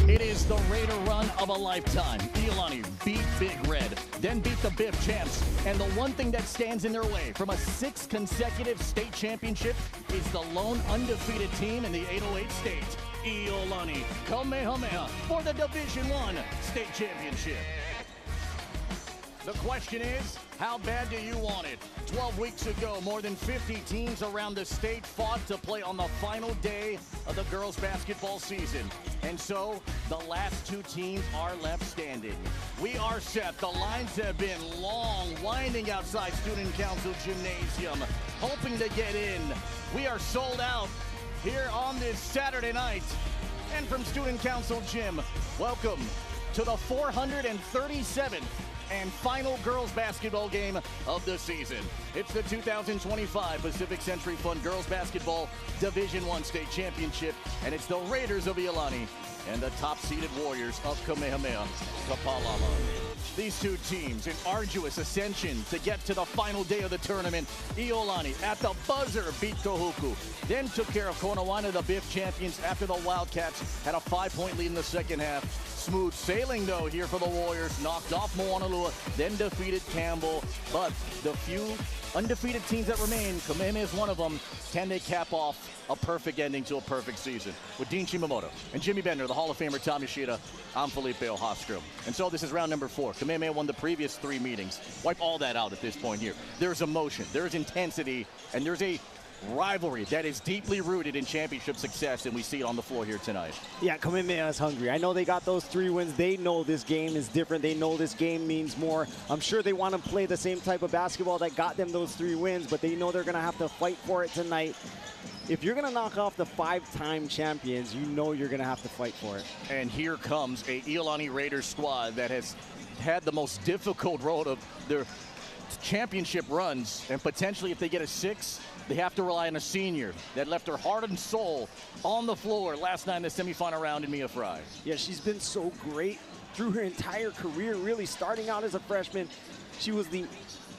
It is the Raider run of a lifetime. Iolani beat Big Red, then beat the Biff champs. And the one thing that stands in their way from a 6th consecutive state championship is the lone undefeated team in the 808 state, Iolani Kamehameha, for the Division I state championship. The question is, how bad do you want it? 12 weeks ago, more than 50 teams around the state fought to play on the final day of the girls' basketball season. And so, the last 2 teams are left standing. We are set. The lines have been long, winding outside Student Council Gymnasium, hoping to get in. We are sold out here on this Saturday night. And from Student Council Gym, welcome to the 437th and final girls basketball game of the season. It's the 2025 Pacific Century Fund Girls Basketball Division I State Championship, and it's the Raiders of Iolani and the top-seeded Warriors of Kamehameha Kapalama. These 2 teams in arduous ascension to get to the final day of the tournament. Iolani at the buzzer beat Tohoku, then took care of Konawana, the Biff champions, after the Wildcats had a 5-point lead in the second half. Smooth sailing, though, here for the Warriors. Knocked off Moanalua, then defeated Campbell. But the few undefeated teams that remain, Kamehameha is one of them. Can they cap off a perfect ending to a perfect season? With Dean Shimamoto and Jimmy Bender, the Hall of Famer Tom Yoshida, I'm Felipe Ojastro. And so this is round number 4. Kamehameha won the previous 3 meetings. Wipe all that out at this point here. There's emotion, there's intensity, and there's a rivalry that is deeply rooted in championship success, and we see it on the floor here tonight. Yeah, Kamehameha is hungry. I know they got those 3 wins. They know this game is different. They know this game means more. I'm sure they want to play the same type of basketball that got them those 3 wins, but they know they're going to have to fight for it tonight. If you're going to knock off the 5-time champions, you know you're going to have to fight for it. And here comes a Iolani Raiders squad that has had the most difficult road of their championship runs, and potentially if they get a 6, they have to rely on a senior that left her heart and soul on the floor last night in the semifinal round in Mia Fry. Yeah, she's been so great through her entire career, really starting out as a freshman. She was the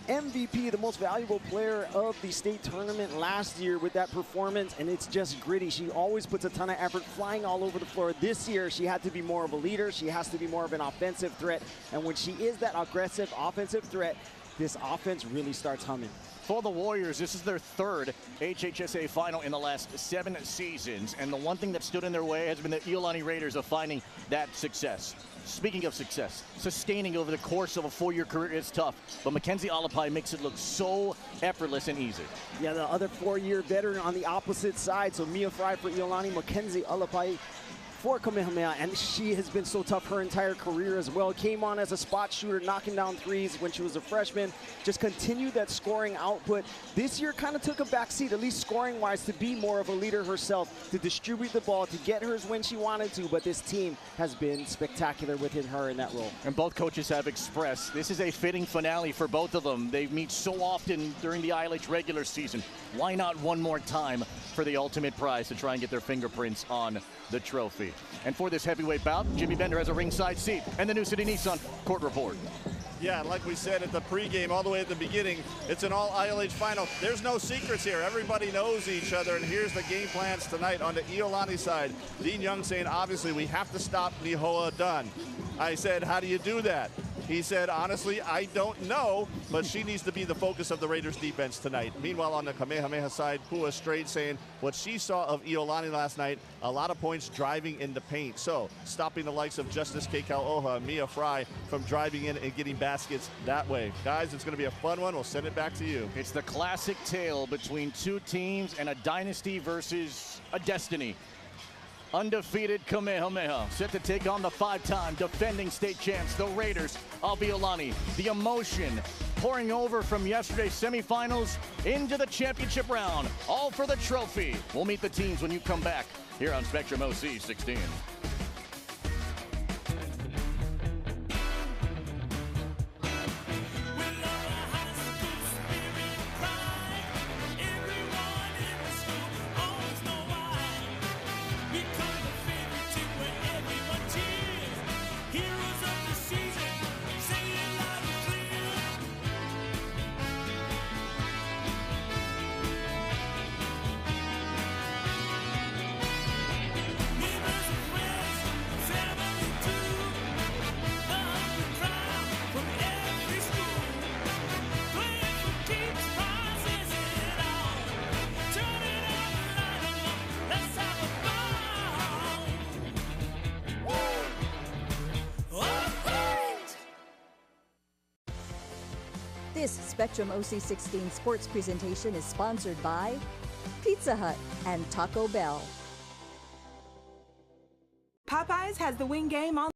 MVP, the most valuable player of the state tournament last year with that performance, and it's just gritty. She always puts a ton of effort, flying all over the floor. This year, she had to be more of a leader. She has to be more of an offensive threat, and when she is that aggressive offensive threat, this offense really starts humming. For the Warriors, this is their 3rd HHSAA final in the last 7 seasons, and the one thing that stood in their way has been the Iolani Raiders of finding that success. Speaking of success, sustaining over the course of a 4-year career is tough, but Mackenzie Alapai makes it look so effortless and easy. Yeah, the other 4-year veteran on the opposite side, so Mia Fry for Iolani, Mackenzie Alapai for Kamehameha, and she has been so tough her entire career as well. Came on as a spot shooter, knocking down 3s when she was a freshman. Just continued that scoring output. This year kind of took a backseat, at least scoring-wise, to be more of a leader herself, to distribute the ball, to get hers when she wanted to, but this team has been spectacular within her in that role. And both coaches have expressed this is a fitting finale for both of them. They meet so often during the ILH regular season. Why not one more time for the ultimate prize to try and get their fingerprints on the trophy? And for this heavyweight bout, Jimmy Bender has a ringside seat and the New City Nissan court report. Yeah, like we said at the pregame, all the way at the beginning, it's an all ILH final. There's no secrets here. Everybody knows each other, and here's the game plans tonight on the Iolani side. Dean Young saying, obviously, we have to stop Nihoa Dunn. I said, how do you do that? He said, honestly, I don't know, but she needs to be the focus of the Raiders defense tonight. Meanwhile, on the Kamehameha side, Pua Straight saying what she saw of Iolani last night, a lot of points driving in the paint. So stopping the likes of Justice Kekauoha and Mia Fry from driving in and getting baskets that way. Guys, it's going to be a fun one. We'll send it back to you. It's the classic tale between 2 teams and a dynasty versus a destiny. Undefeated Kamehameha set to take on the 5-time defending state champs, the Raiders of Iolani. The emotion pouring over from yesterday's semifinals into the championship round, all for the trophy. We'll meet the teams when you come back here on Spectrum OC 16. This Spectrum OC16 sports presentation is sponsored by Pizza Hut and Taco Bell. Popeyes has the wing game on.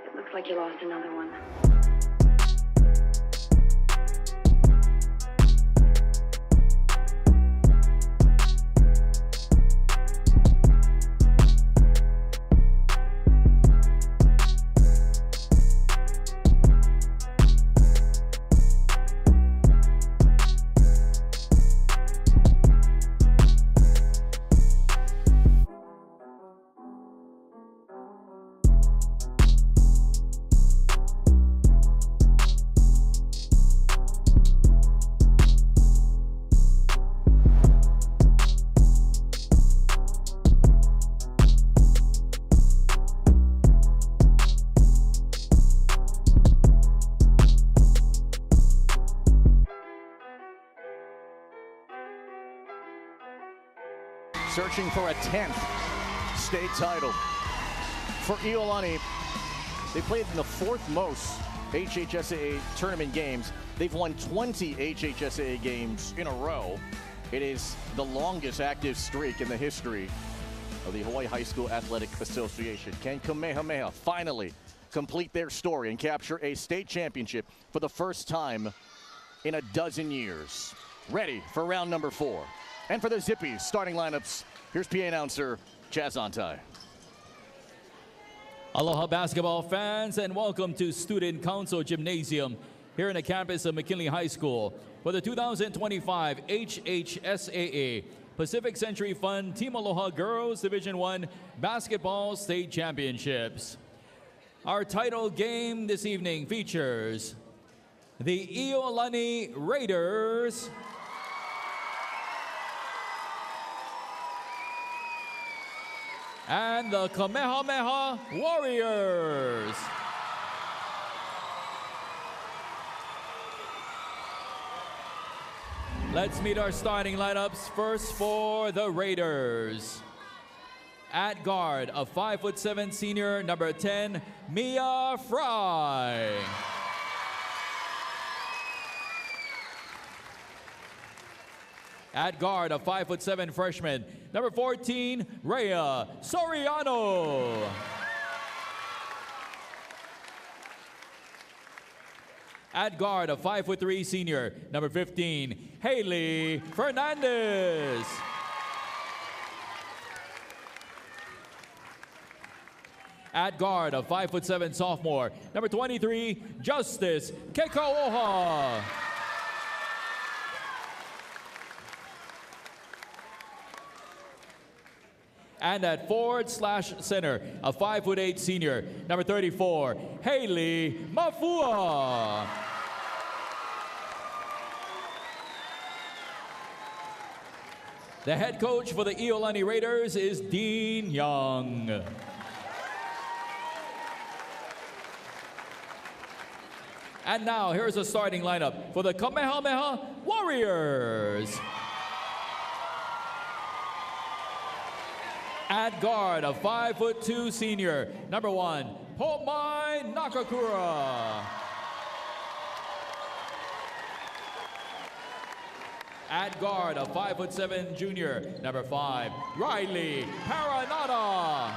It looks like you lost another one. Searching for a 10th state title. For Iolani, they played in the 4th most HHSAA tournament games. They've won 20 HHSAA games in a row. It is the longest active streak in the history of the Hawaii High School Athletic Association. Can Kamehameha finally complete their story and capture a state championship for the first time in a dozen years? Ready for round number 4. And for the Zippies starting lineups, here's PA announcer Chaz Ontai. Aloha basketball fans, and welcome to Student Council Gymnasium here in the campus of McKinley High School for the 2025 HHSAA Pacific Century Fund Team Aloha Girls Division I Basketball State Championships. Our title game this evening features the Iolani Raiders and the Kamehameha Warriors. Let's meet our starting lineups. First for the Raiders. At guard, a 5'7" senior, number 10, Mia Fry. At guard, a 5'7" freshman, number 14, Rhea Soriano. At guard, a 5'3" senior, number 15, Haley Fernandez. At guard, a 5'7" sophomore, number 23, Justice Kekaoha. And at forward/center, a 5'8" senior, number 34, Haley Mafua. The head coach for the Iolani Raiders is Dean Young. And now, here's a starting lineup for the Kamehameha Warriors. At guard, a 5'2" senior, number 1, Pomai Nakakura. At guard, a 5'7" junior, number 5, Riley Paranada.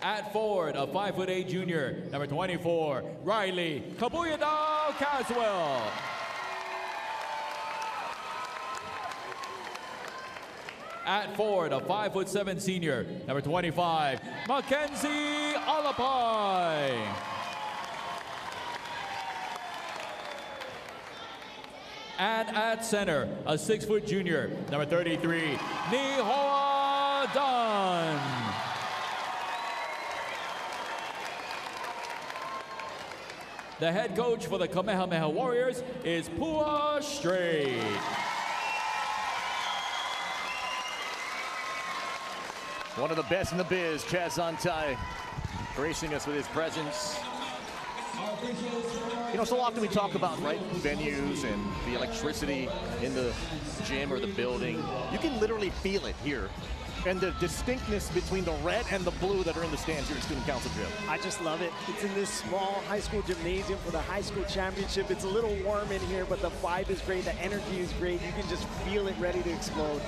At forward, a 5'8" junior, number 24, Riley Kabuyadao Caswell. At forward, a 5'7" senior, number 25, Mackenzie Alapai. And at center, a 6-foot junior, number 33, Nihoa Dunn. The head coach for the Kamehameha Warriors is Pua Strait. One of the best in the biz, Chaz Antai, gracing us with his presence. You know, so often we talk about, right, venues and the electricity in the gym or the building. You can literally feel it here. And the distinctness between the red and the blue that are in the stands here at Student Council Gym. I just love it. It's in this small high school gymnasium for the high school championship. It's a little warm in here, but the vibe is great. The energy is great. You can just feel it ready to explode.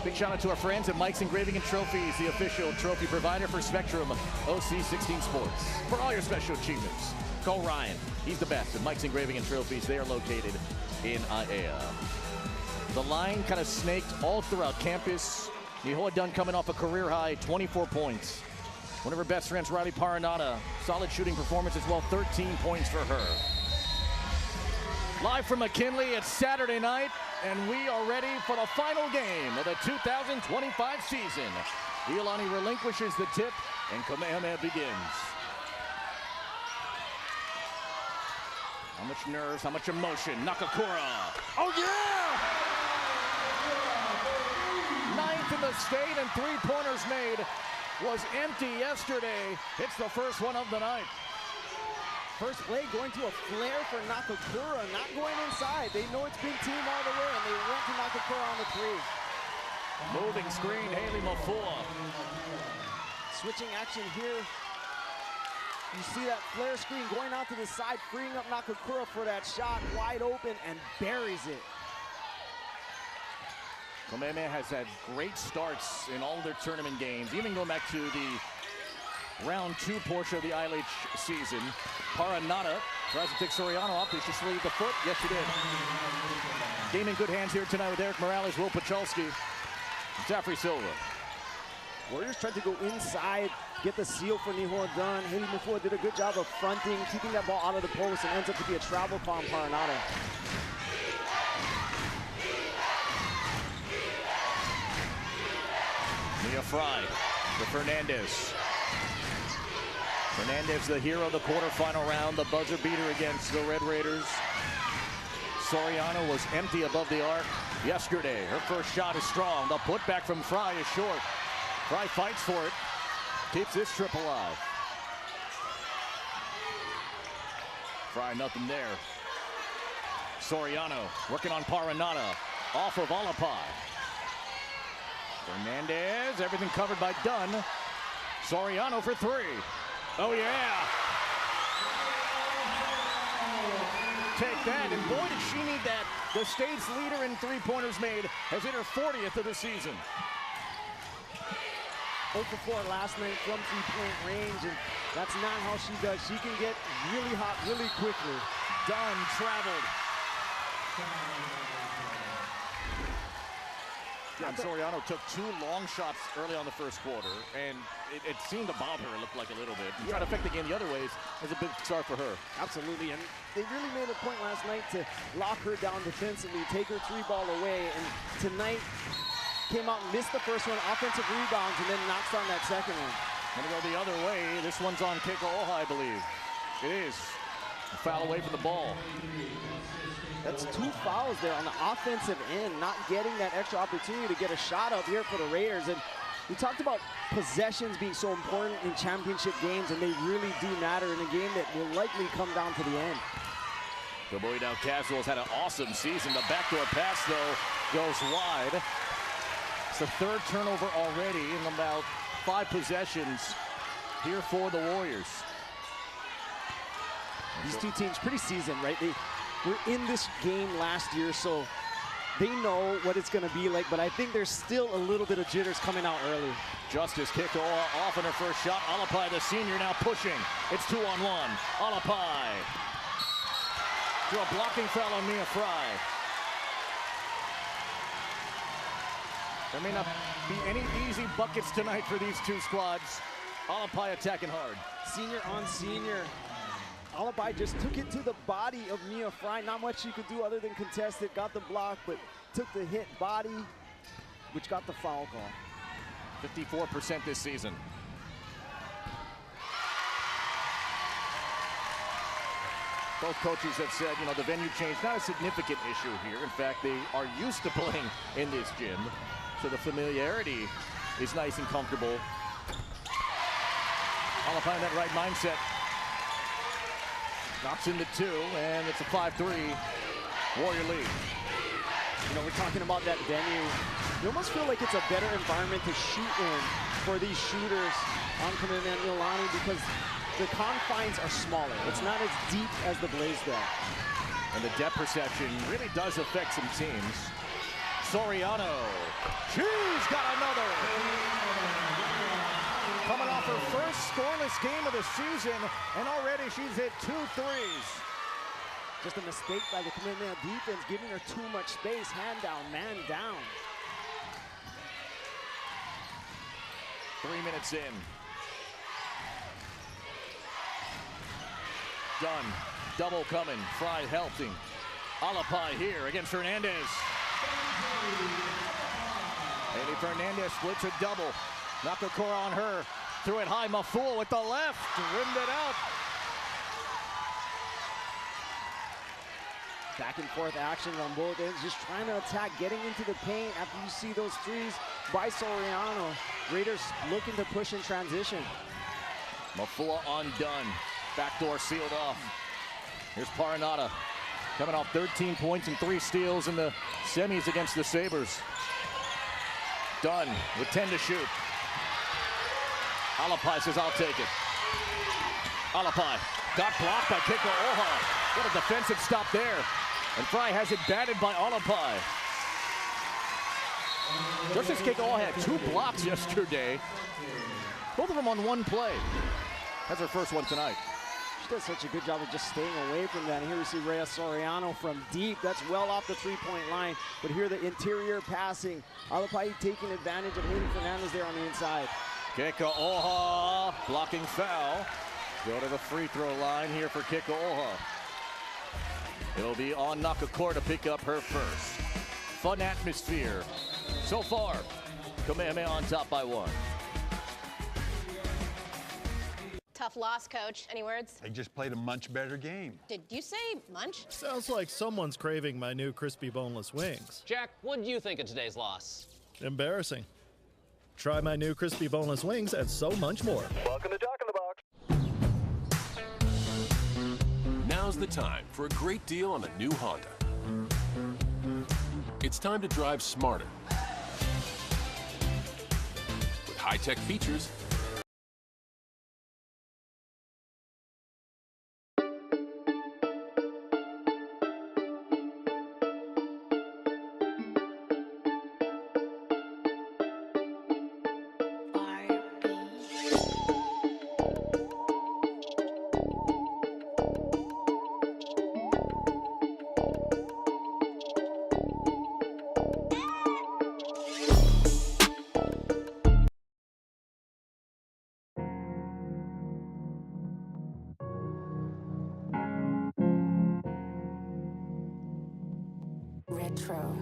Big shout out to our friends at Mike's Engraving and Trophies, the official trophy provider for Spectrum OC16 Sports. For all your special achievements, call Ryan. He's the best at Mike's Engraving and Trophies. They are located in Aiea. The line kind of snaked all throughout campus. Nihoa Dunn coming off a career high, 24 points. One of her best friends, Riley Paranada, solid shooting performance as well, 13 points for her. Live from McKinley, it's Saturday night, and we are ready for the final game of the 2025 season. Iolani relinquishes the tip, and Kamehameha begins. How much nerves, how much emotion. Nakakura. Oh, yeah! Ninth in the state, and three-pointers made. Was empty yesterday. It's the first one of the night. First play going to a flare for Nakakura, not going inside. They know it's big team all the way, and they went to Nakakura on the three. Moving screen, Haley Mafua. Switching action here. You see that flare screen going out to the side, freeing up Nakakura for that shot, wide open, and buries it. Kamehameha has had great starts in all their tournament games, even going back to the round 2 portion of the ILH season. Paranada tries to take Soriano off. Did she sleeve the foot? Yes, she did. Game in good hands here tonight with Eric Morales, Will Pachalski, and Zafri Silva. Warriors tried to go inside, get the seal for Nihoa Dunn. Haley Mafua did a good job of fronting, keeping that ball out of the post, and ends up to be a travel foul on Paranada. Mia Fry to Fernandez. Fernandez, the hero of the quarterfinal round, the buzzer beater against the Red Raiders. Soriano was empty above the arc yesterday. Her first shot is strong. The putback from Fry is short. Fry fights for it, keeps this trip alive. Fry, nothing there. Soriano working on Paranada, off of Alapai. Fernandez, everything covered by Dunn. Soriano for three. Oh, yeah. Take that, and boy, did she need that. The state's leader in three-pointers made has hit her 40th of the season. 0 for 4 last night from three-point range, and that's not how she does. She can get really hot really quickly. Dunn traveled. Yeah, and Soriano took 2 long shots early on the first quarter, and it seemed to bother her, looked like a little bit. And trying to affect the game the other ways is a big start for her. Absolutely, and they really made a point last night to lock her down defensively, take her 3-ball away, and tonight came out and missed the first one, offensive rebounds, and then knocks down that second one. Gonna go the other way. This one's on Keiko Oha, I believe. It is. A foul away from the ball. That's 2 fouls there on the offensive end, not getting that extra opportunity to get a shot up here for the Raiders. And we talked about possessions being so important in championship games, and they really do matter in a game that will likely come down to the end. The Boy Down Casuals had an awesome season. The backdoor pass, though, goes wide. It's the 3rd turnover already in about 5 possessions here for the Warriors. These two teams pretty seasoned, right? They were in this game last year, so they know what it's going to be like, but I think there's still a little bit of jitters coming out early. Justice kicked off on her first shot. Alapai, the senior, now pushing. It's 2-on-1. Alapai. To a blocking foul on Mia Fry. There may not be any easy buckets tonight for these two squads. Alapai attacking hard. Senior on senior. Alapai just took it to the body of Mia Fry. Not much she could do other than contest it. Got the block, but took the hit body, which got the foul call. 54% this season. Both coaches have said, you know, the venue change, not a significant issue here. In fact, they are used to playing in this gym, so the familiarity is nice and comfortable. Alapai in that right mindset. Knocks in the 2, and it's a 5-3 Warrior lead. You know, we're talking about that venue. You almost feel like it's a better environment to shoot in for these shooters on Kamehameha and Iolani because the confines are smaller. It's not as deep as the Blaisdell. And the depth perception really does affect some teams. Soriano, she's got another. Coming off her first scoreless game of the season, and already she's hit 2 threes. Just a mistake by the Kamehameha defense, giving her too much space. Hand down, man down. 3 minutes in. Done. Double coming. Fry helping. Alapai here against Fernandez. Maybe Fernandez splits a double. Nakakura on her. Threw it high. Mafua with the left. Rimmed it out. Back and forth action on both ends. Just trying to attack, getting into the paint after you see those threes by Soriano. Raiders looking to push in transition. Mafua undone. Backdoor sealed off. Here's Paranata coming off 13 points and 3 steals in the semis against the Sabres. Dunn with 10 to shoot. Alapai says, I'll take it. Alapai got blocked by Keiko Oha. What a defensive stop there. And Fry has it batted by Alapai. Just as Keiko Oha had 2 blocks yesterday. Both of them on 1 play. That's her first one tonight. She does such a good job of just staying away from that. And here we see Rhea Soriano from deep. That's well off the 3-point line. But here the interior passing. Alapai taking advantage of Haley Fernandez there on the inside. Keiko Oha blocking foul. Go to the free throw line here for Keiko Oha. It'll be on Nakakura to pick up her first. Fun atmosphere. So far, Kamehameha on top by 1. Tough loss, Coach. Any words? They just played a much better game. Did you say munch? Sounds like someone's craving my new crispy boneless wings. Jack, what did you think of today's loss? Embarrassing. Try my new crispy boneless wings and so much more. Welcome to Doc in the Box. Now's the time for a great deal on a new Honda. It's time to drive smarter. With high-tech features, Retro.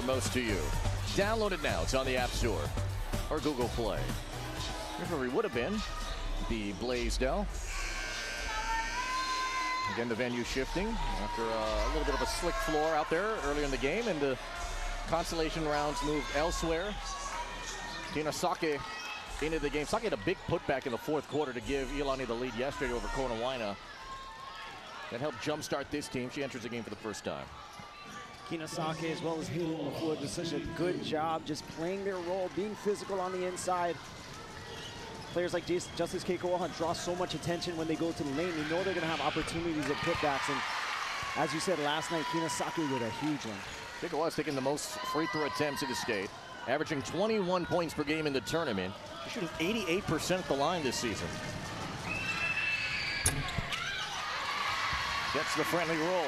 Most to you. Download it now. It's on the App Store or Google Play. Here's where we would have been. The Blaisdell. Again, the venue shifting after a little bit of a slick floor out there earlier in the game, and the consolation rounds moved elsewhere. Tina Sake into the game. Sake had a big putback in the 4th quarter to give Iolani the lead yesterday over Konawaina. That helped jumpstart this team. She enters the game for the first time. Kinasake as well as Haley did such a good job just playing their role, being physical on the inside. players like Justice Keikoa draw so much attention when they go to the lane. You know they're going to have opportunities at putbacks. And as you said last night, Kinasaki with a huge one. Keikoa's taking the most free throw attempts in the state, averaging 21 points per game in the tournament. He's shooting 88% at the line this season. Gets the friendly roll.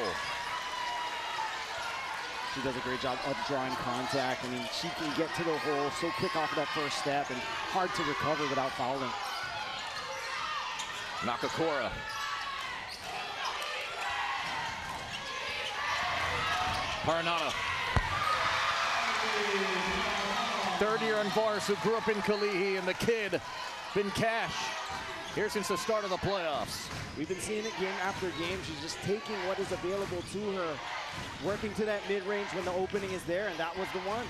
She does a great job of drawing contact. I mean, she can get to the hole so quick off of that first step and hard to recover without fouling. Nakakura. Paranata. Third year on Vars, who grew up in Kalihi, and the kid, been Cash, here since the start of the playoffs. We've been seeing it game after game. She's just taking what is available to her, working to that mid-range when the opening is there, and that was the one.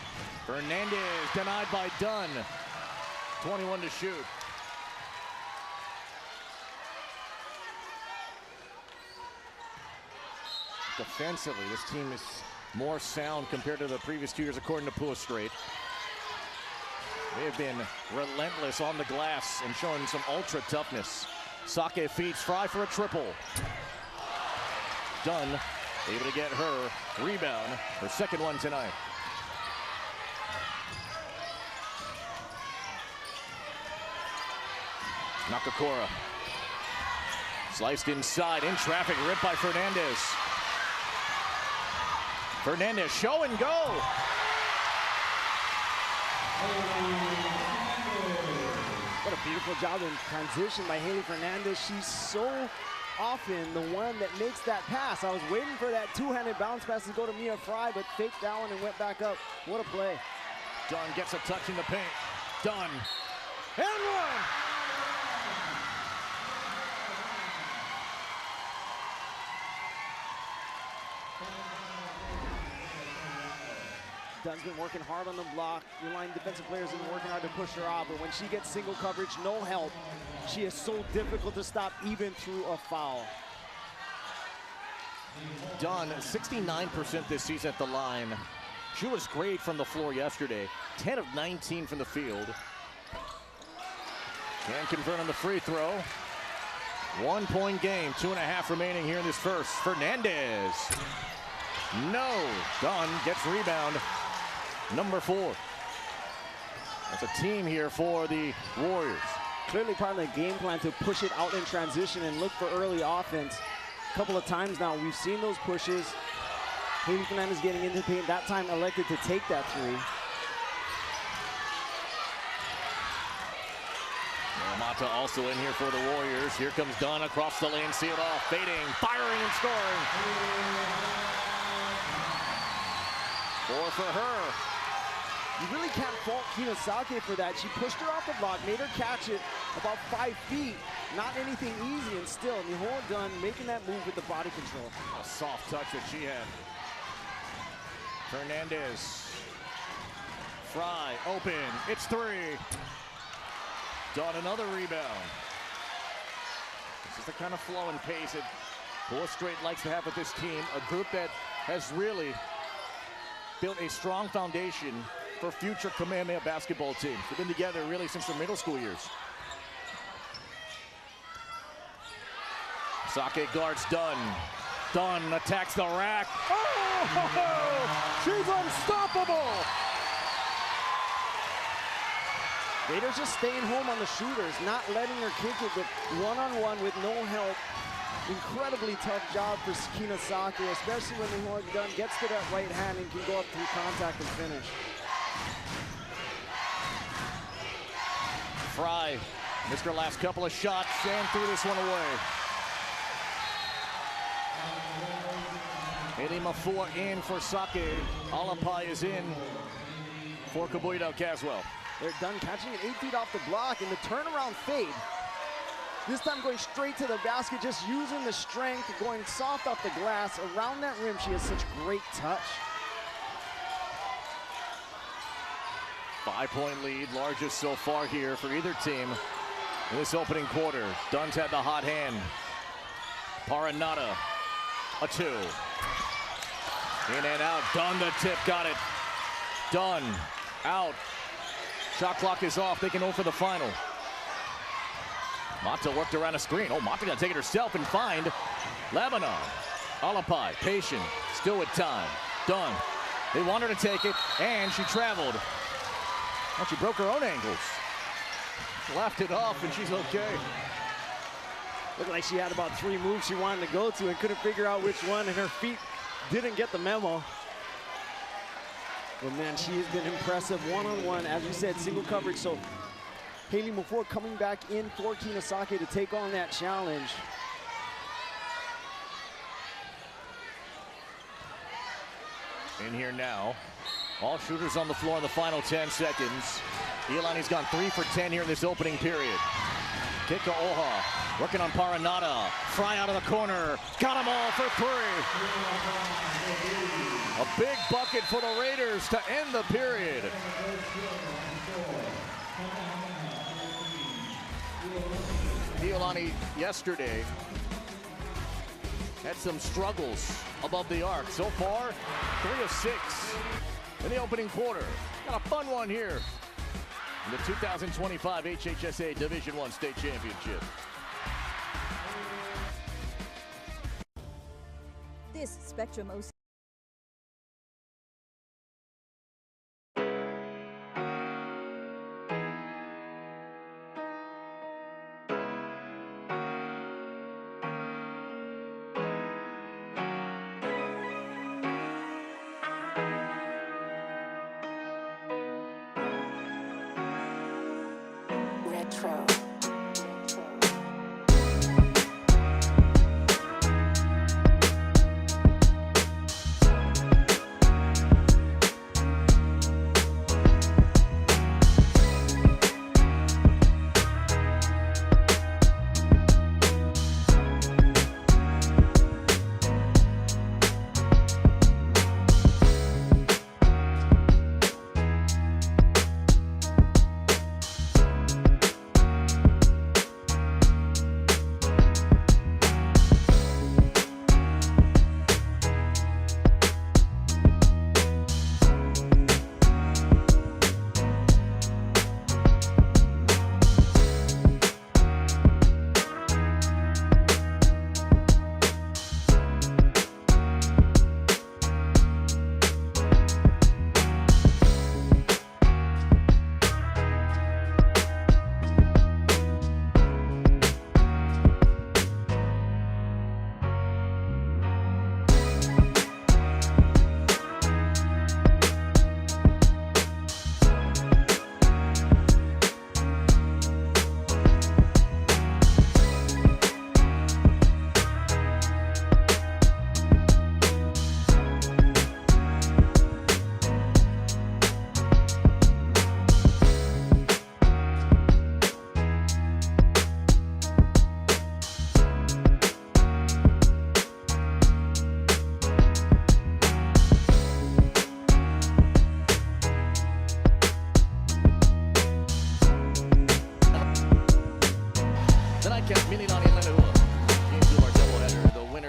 Fernandez denied by Dunn. 21 to shoot. Defensively, this team is more sound compared to the previous 2 years, according to Pua Strait. They have been relentless on the glass and showing some ultra toughness. Sake feeds Fry for a triple. Dunn able to get her rebound, her second one tonight. Nakakura. Sliced inside, in traffic, ripped by Fernandez. Fernandez, show and go. What a beautiful job in transition by Haley Fernandez. She's so often the one that makes that pass. I was waiting for that two-handed bounce pass to go to Mia Fry, but faked that one and went back up. What a play. Dunn gets a touch in the paint. Dunn. And one. Dunn's been working hard on the block. Iolani defensive players have been working hard to push her out, but when she gets single coverage, no help, she is so difficult to stop even through a foul. Dunn, 69% this season at the line. She was great from the floor yesterday. 10 of 19 from the field. Can't convert on the free throw. 1 point game, 2.5 remaining here in this first. Fernandez. No. Dunn gets rebound. Number 4. That's a team here for the Warriors. Clearly part of the game plan to push it out in transition and look for early offense. A couple of times now we've seen those pushes. Haley Fernandez getting into the paint, that time elected to take that three. Mata also in here for the Warriors. Here comes Dunn across the lane, see it off, fading, firing and scoring. 4 for her. You really can't fault Kinasaki for that. She pushed her off the block, made her catch it about 5 feet. Not anything easy, and still, Nicole Dunn making that move with the body control. A soft touch that she had. Fernandez. Fry, open, it's 3. Dunn, another rebound. This is the kind of flow and pace that Pua Strait likes to have with this team. A group that has really built a strong foundation for future Kamehameha basketball teams. They've been together really since their middle school years. Sake guards Dunn. Dunn attacks the rack. Oh! She's unstoppable! Raiders just staying home on the shooters, not letting her kick it, but one-on-one with no help. Incredibly tough job for Kinasaki, especially when Nicole Dunn gets to that right hand and can go up through contact and finish. Fry missed her last couple of shots and threw this one away. Haley Mafua in for Sake. Alapai is in for Kabuido Caswell. They're done catching it 8 feet off the block, and the turnaround fade. This time going straight to the basket, just using the strength, going soft off the glass. Around that rim, she has such great touch. 5-point lead, largest so far here for either team in this opening quarter. Dunn's had the hot hand. Paranata, a 2. In and out, Dunn the tip, got it. Dunn, out. Shot clock is off, they can go for the final. Mata worked around a screen. Oh, Mata gonna take it herself and find Lebanon. Alapai, patient, still with time. Done. They want her to take it, and she traveled. Well, she broke her own ankles. Left it off, and she's okay. Looked like she had about 3 moves she wanted to go to and couldn't figure out which one, and her feet didn't get the memo. But man, she has been impressive one-on-one, as you said, single coverage. So Haley Mafort coming back in for Kinasake to take on that challenge. In here now. All shooters on the floor in the final 10 seconds. Iolani's gone 3 for 10 here in this opening period. Kika Oha working on Paranada. Fry out of the corner. Got them all for 3. A big bucket for the Raiders to end the period. Iolani yesterday had some struggles above the arc. So far, 3 of 6 in the opening quarter. Got a fun one here in the 2025 HHSAA Division I State Championship. This Spectrum OC. Retro.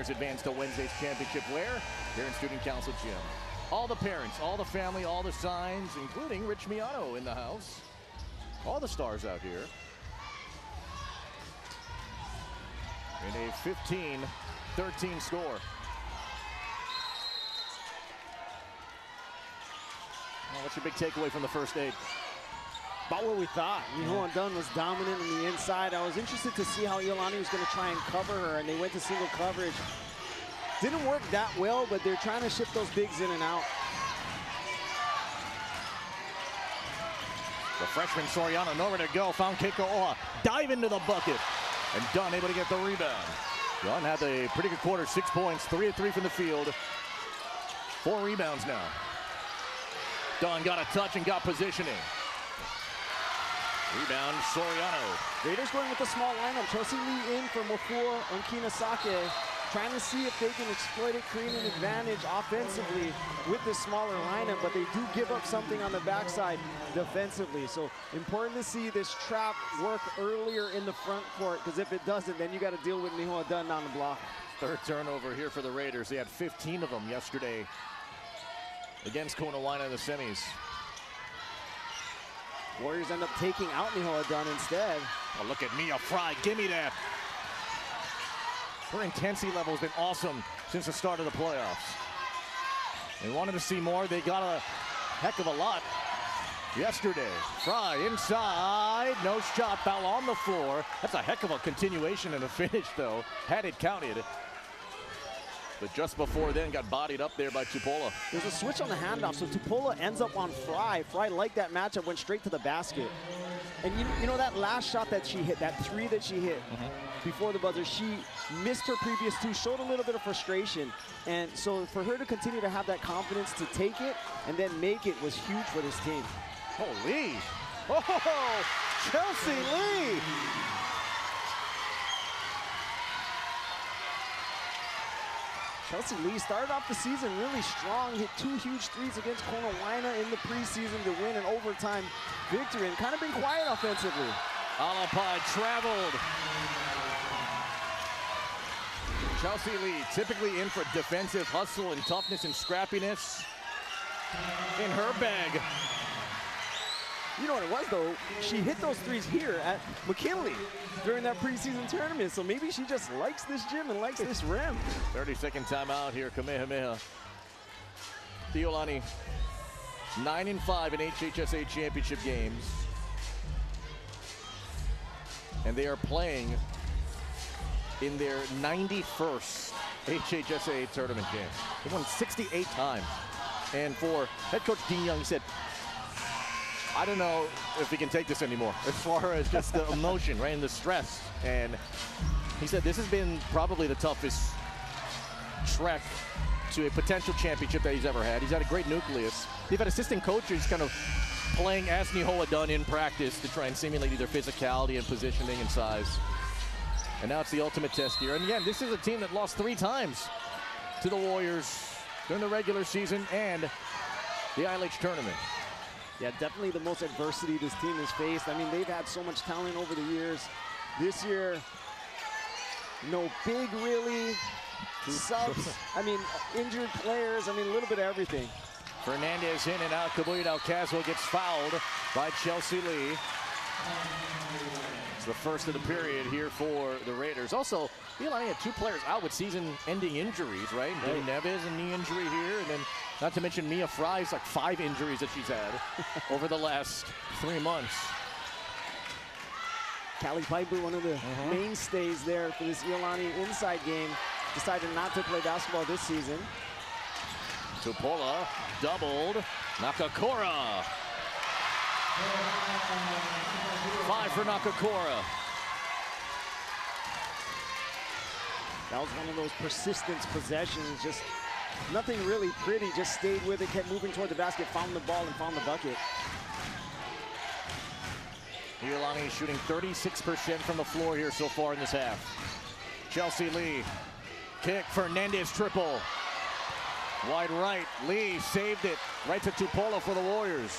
Advance to Wednesday's championship where? Here in Student Council Gym. All the parents, all the family, all the signs, including Rich Miano in the house. All the stars out here. In a 15-13 score. Well, what's your big takeaway from the first 8? About what we thought. Nihon Dunn was dominant on the inside. I was interested to see how Iolani was going to try and cover her, and they went to single coverage. Didn't work that well, but they're trying to shift those bigs in and out. The freshman Soriano nowhere to go, found Keiko Oa, dive into the bucket, and Dunn able to get the rebound. Dunn had a pretty good quarter, 6 points, 3 of 3 from the field, 4 rebounds now. Dunn got a touch and got positioning. Rebound, Soriano. Raiders going with the small lineup. Chelsea Lee in for Mafua and Kinasake. Trying to see if they can exploit it, create an advantage offensively with this smaller lineup, but they do give up something on the backside defensively. So important to see this trap work earlier in the front court, because if it doesn't, then you got to deal with Nihon Dunn down the block. Third turnover here for the Raiders. They had 15 of them yesterday against Konawaina in the semis. Warriors end up taking out Nihoa Dunn instead. Oh, look at Mia Fry. Give me that. Her intensity level has been awesome since the start of the playoffs. They wanted to see more. They got a heck of a lot yesterday. Fry inside. No shot. Foul on the floor. That's a heck of a continuation and a finish, though. Had it counted. But just before then, got bodied up there by Tupola. There's a switch on the handoff, so Tupola ends up on Fry. Fry liked that matchup, went straight to the basket. And you know that last shot that she hit, that three that she hit before the buzzer, she missed her previous two, showed a little bit of frustration. And so for her to continue to have that confidence to take it and then make it was huge for this team. Oh, Lee. Oh, Chelsea Lee. Chelsea Lee started off the season really strong, hit 2 huge threes against Carolina in the preseason to win an overtime victory, and kind of been quiet offensively. Alapai traveled. Chelsea Lee typically in for defensive hustle and toughness and scrappiness. In her bag. You know what it was, though? She hit those threes here at McKinley during that preseason tournament, so maybe she just likes this gym and likes this rim. 30-second timeout here, Kamehameha. Iolani, 9-5 in HHSAA championship games. And they are playing in their 91st HHSAA tournament game. They won 68 times. And for head coach Dean Young, he said, I don't know if he can take this anymore as far as just the emotion, right, and the stress. And he said this has been probably the toughest trek to a potential championship that he's ever had. He's had a great nucleus. They've had assistant coaches kind of playing as Nihoa Dunn in practice to try and simulate either physicality and positioning and size. And now it's the ultimate test here. And again, this is a team that lost 3 times to the Warriors during the regular season and the ILH tournament. Yeah, definitely the most adversity this team has faced. I mean, they've had so much talent over the years. This year, no big, really. Subs, I mean, injured players. I mean, a little bit of everything. Fernandez in and out. Kabuya Alcazar gets fouled by Chelsea Lee. It's the first of the period here for the Raiders. Also, Iolani had 2 players out with season-ending injuries, right? Dave Neves, a knee injury here, and then not to mention Mia Fry's like 5 injuries that she's had over the last 3 months. Callie Piper, one of the mainstays there for this Iolani inside game, decided not to play basketball this season. Tupola doubled. Nakakura. 5 for Nakakura. That was one of those persistence possessions, just nothing really pretty, just stayed with it, kept moving toward the basket, found the ball, and found the bucket. Iolani shooting 36% from the floor here so far in this half. Chelsea Lee, kick, Fernandez triple. Wide right, Lee saved it, right to Tupola for the Warriors.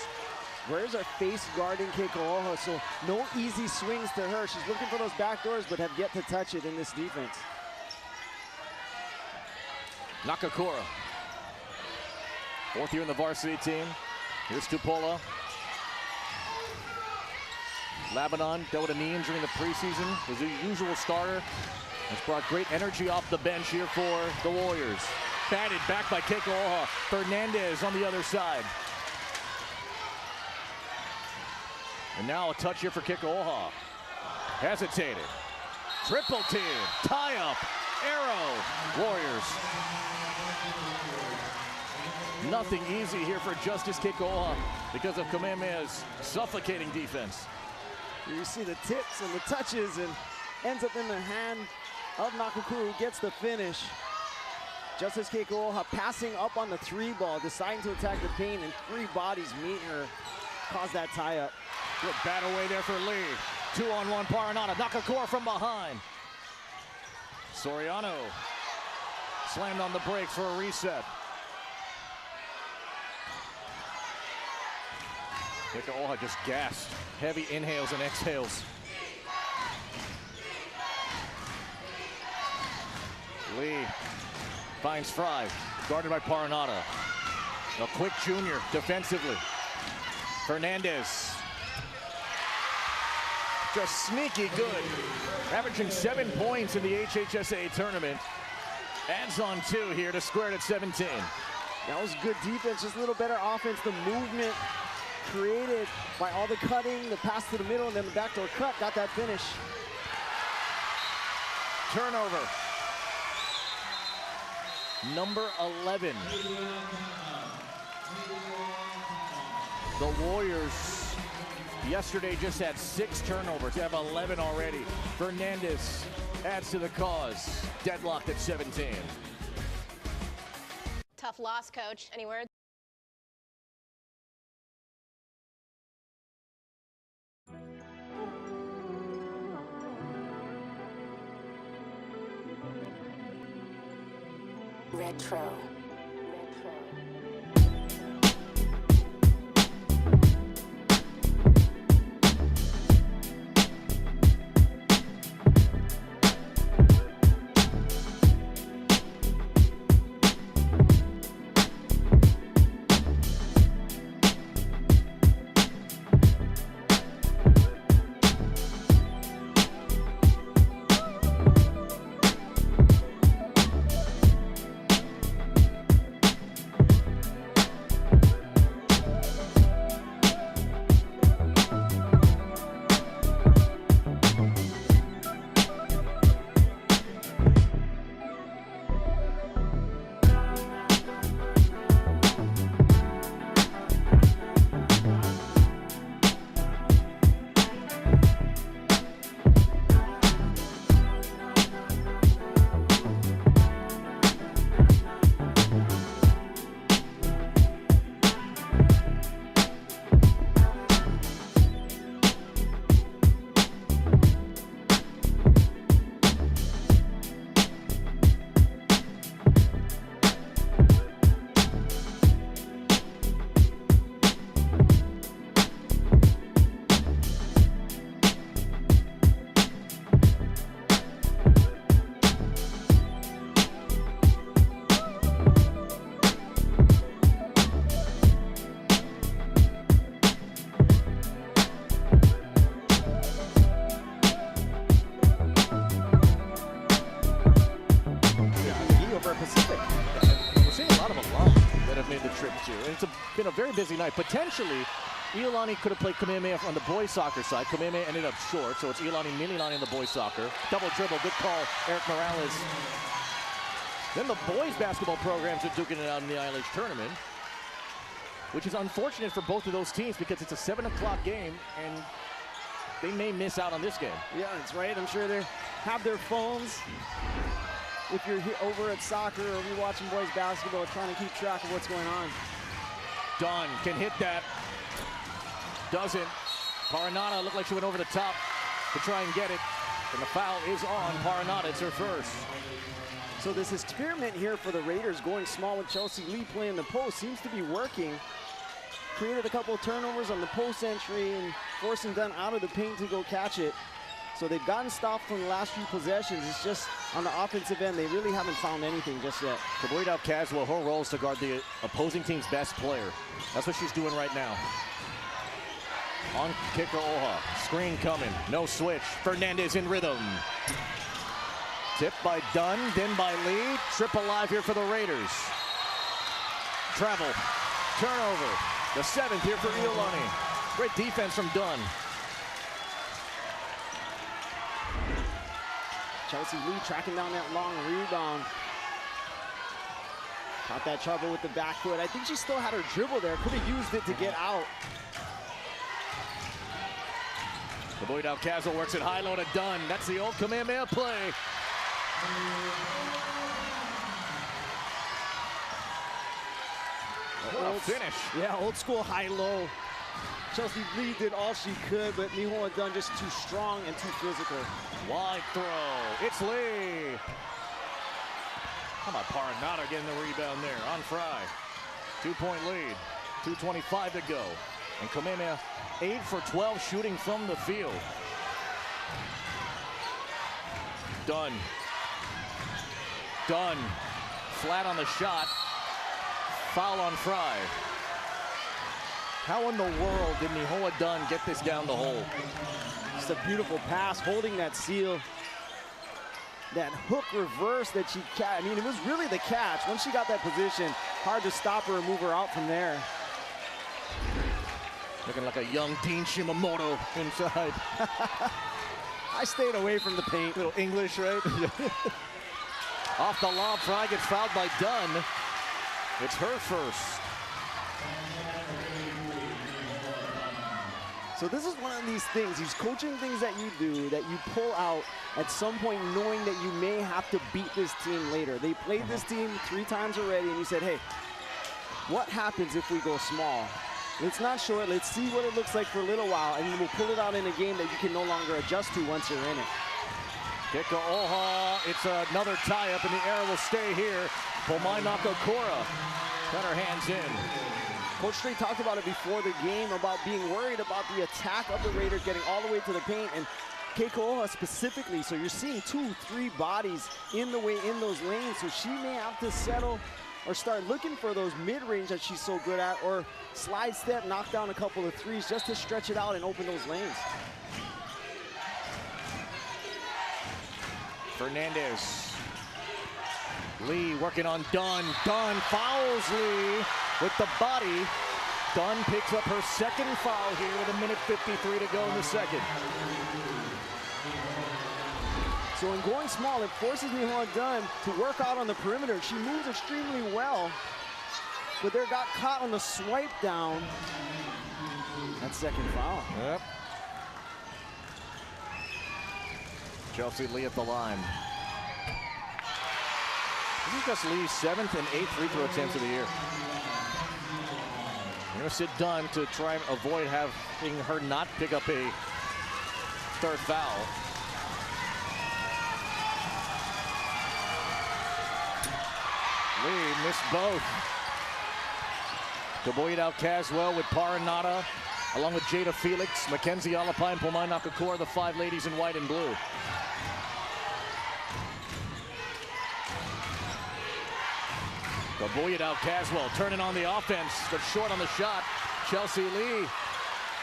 Warriors are face guarding Keiko'oha, so no easy swings to her. She's looking for those back doors, but have yet to touch it in this defense. Nakakura, 4th year in the varsity team. Here's Tupola. Lebanon dealt with a knee injury in the preseason. Was the usual starter. Has brought great energy off the bench here for the Warriors. Batted back by Keiko'oha. Fernandez on the other side. And now a touch here for Keiko'oha. Hesitated. Triple team. Tie up. Arrow. Warriors. Nothing easy here for Justice Keiko'oha because of Kamehameha's suffocating defense. You see the tips and the touches, and ends up in the hand of Nakakura, who gets the finish. Justice Keiko'oha passing up on the 3 ball, deciding to attack the paint, and 3 bodies meet her, cause that tie up. Good bat away there for Lee. 2-on-1 Paranada. Nakakura from behind. Soriano slammed on the brakes for a reset. Keiko'oha just gasped. Heavy inhales and exhales. Lee finds Fry, guarded by Paranada. A quick junior defensively. Fernandez just sneaky good. Averaging 7 points in the HHSAA tournament. Adds on 2 here to square it at 17. That was good defense, just a little better offense. The movement created by all the cutting, the pass to the middle, and then the backdoor cut got that finish. Turnover. Number 11. The Warriors yesterday just had 6 turnovers. They have 11 already. Fernandez adds to the cause. Deadlocked at 17. Tough loss, coach. Any words? Retro. Been a very busy night. Potentially, Iolani could have played Kamehameha on the boys soccer side. Kamehameha ended up short, so it's Iolani, Mililani in the boys soccer. Double dribble, good call, Eric Morales. Then the boys basketball programs are duking it out in the ILH tournament, which is unfortunate for both of those teams because it's a 7 o'clock game and they may miss out on this game. Yeah, that's right. I'm sure they have their phones. If you're here over at soccer or you're watching boys basketball, trying to keep track of what's going on. Dunn can hit that. Doesn't. Paranata looked like she went over the top to try and get it. And the foul is on Paranata. It's her first. So this experiment here for the Raiders going small with Chelsea Lee playing the post seems to be working. Created a couple of turnovers on the post entry and forcing Dunn out of the paint to go catch it. So they've gotten stopped from the last few possessions. It's just on the offensive end, they really haven't found anything just yet. Kaboydov Caswell, her role is to guard the opposing team's best player. That's what she's doing right now. On kicker Oha, screen coming, no switch. Fernandez in rhythm. Tipped by Dunn, then by Lee. Triple live here for the Raiders. Travel, turnover. The 7th here for Iolani. Great defense from Dunn. Chelsea Lee tracking down that long rebound. Caught that trouble with the back foot. I think she still had her dribble there. Could have used it to get out. The boy down Castle works it high low to Dunn. That's the old Kamehameha play. Old finish. Yeah, old school high-low. Chelsea Lee did all she could, but Nihoa Dunn just too strong and too physical. Wide throw. It's Lee. How about Paranata getting the rebound there on Fry? 2-point lead. 2:25 to go. And Kamehameha 8 for 12 shooting from the field. Dunn. Dunn. Flat on the shot. Foul on Fry. How in the world did Nihoa Dunn get this down the hole? just a beautiful pass, holding that seal. That hook reverse that she I mean, it was really the catch. Once she got that position, hard to stop her and move her out from there. Looking like a young Dean Shimamoto inside. I stayed away from the paint. Little English, right? Off the lob, Fry gets fouled by Dunn. It's her first. So this is one of these things, these coaching things that you do, that you pull out at some point knowing that you may have to beat this team later. They played this team 3 times already, and you said, hey, what happens if we go small? Let's not show it. Let's see what it looks like for a little while, and we'll pull it out in a game that you can no longer adjust to once you're in it. Kick to Oha. It's another tie-up, and the error will stay here. Pomainaka Kora got her hands in. Coach Strait talked about it before the game about being worried about the attack of the Raiders getting all the way to the paint, and Keiko Oha specifically. So you're seeing 2-3 bodies in the way in those lanes, so she may have to settle or start looking for those mid-range that she's so good at, or slide step, knock down a couple of threes just to stretch it out and open those lanes. Fernandez. Lee working on Dunn. Dunn fouls Lee with the body. Dunn picks up her second foul here with 1:53 to go in the second. So in going small, it forces Nihon Dunn to work out on the perimeter. She moves extremely well, but there got caught on the swipe down. That second foul. Yep. Chelsea Lee at the line. This is just Lee's 7th and 8th free throw attempts of the year. We're going to sit Dunn to try and avoid having her not pick up a third foul. Lee missed both. Toboyedao Caswell with Paranata, along with Jada Felix, Mackenzie Alapai, and Pomainaka Kora, the 5 ladies in white and blue. Toboyedao Caswell turning on the offense, but short on the shot. Chelsea Lee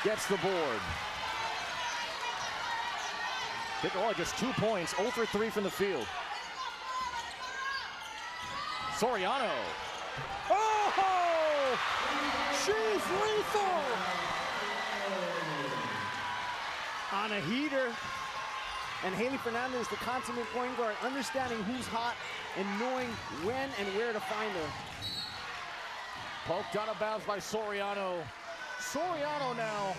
gets the board. Just 2 points, 0 for 3 from the field. Soriano. Oh! She's lethal! On a heater. And Haley Fernandez, the consummate point guard, understanding who's hot and knowing when and where to find her. Poked out of bounds by Soriano. Soriano now,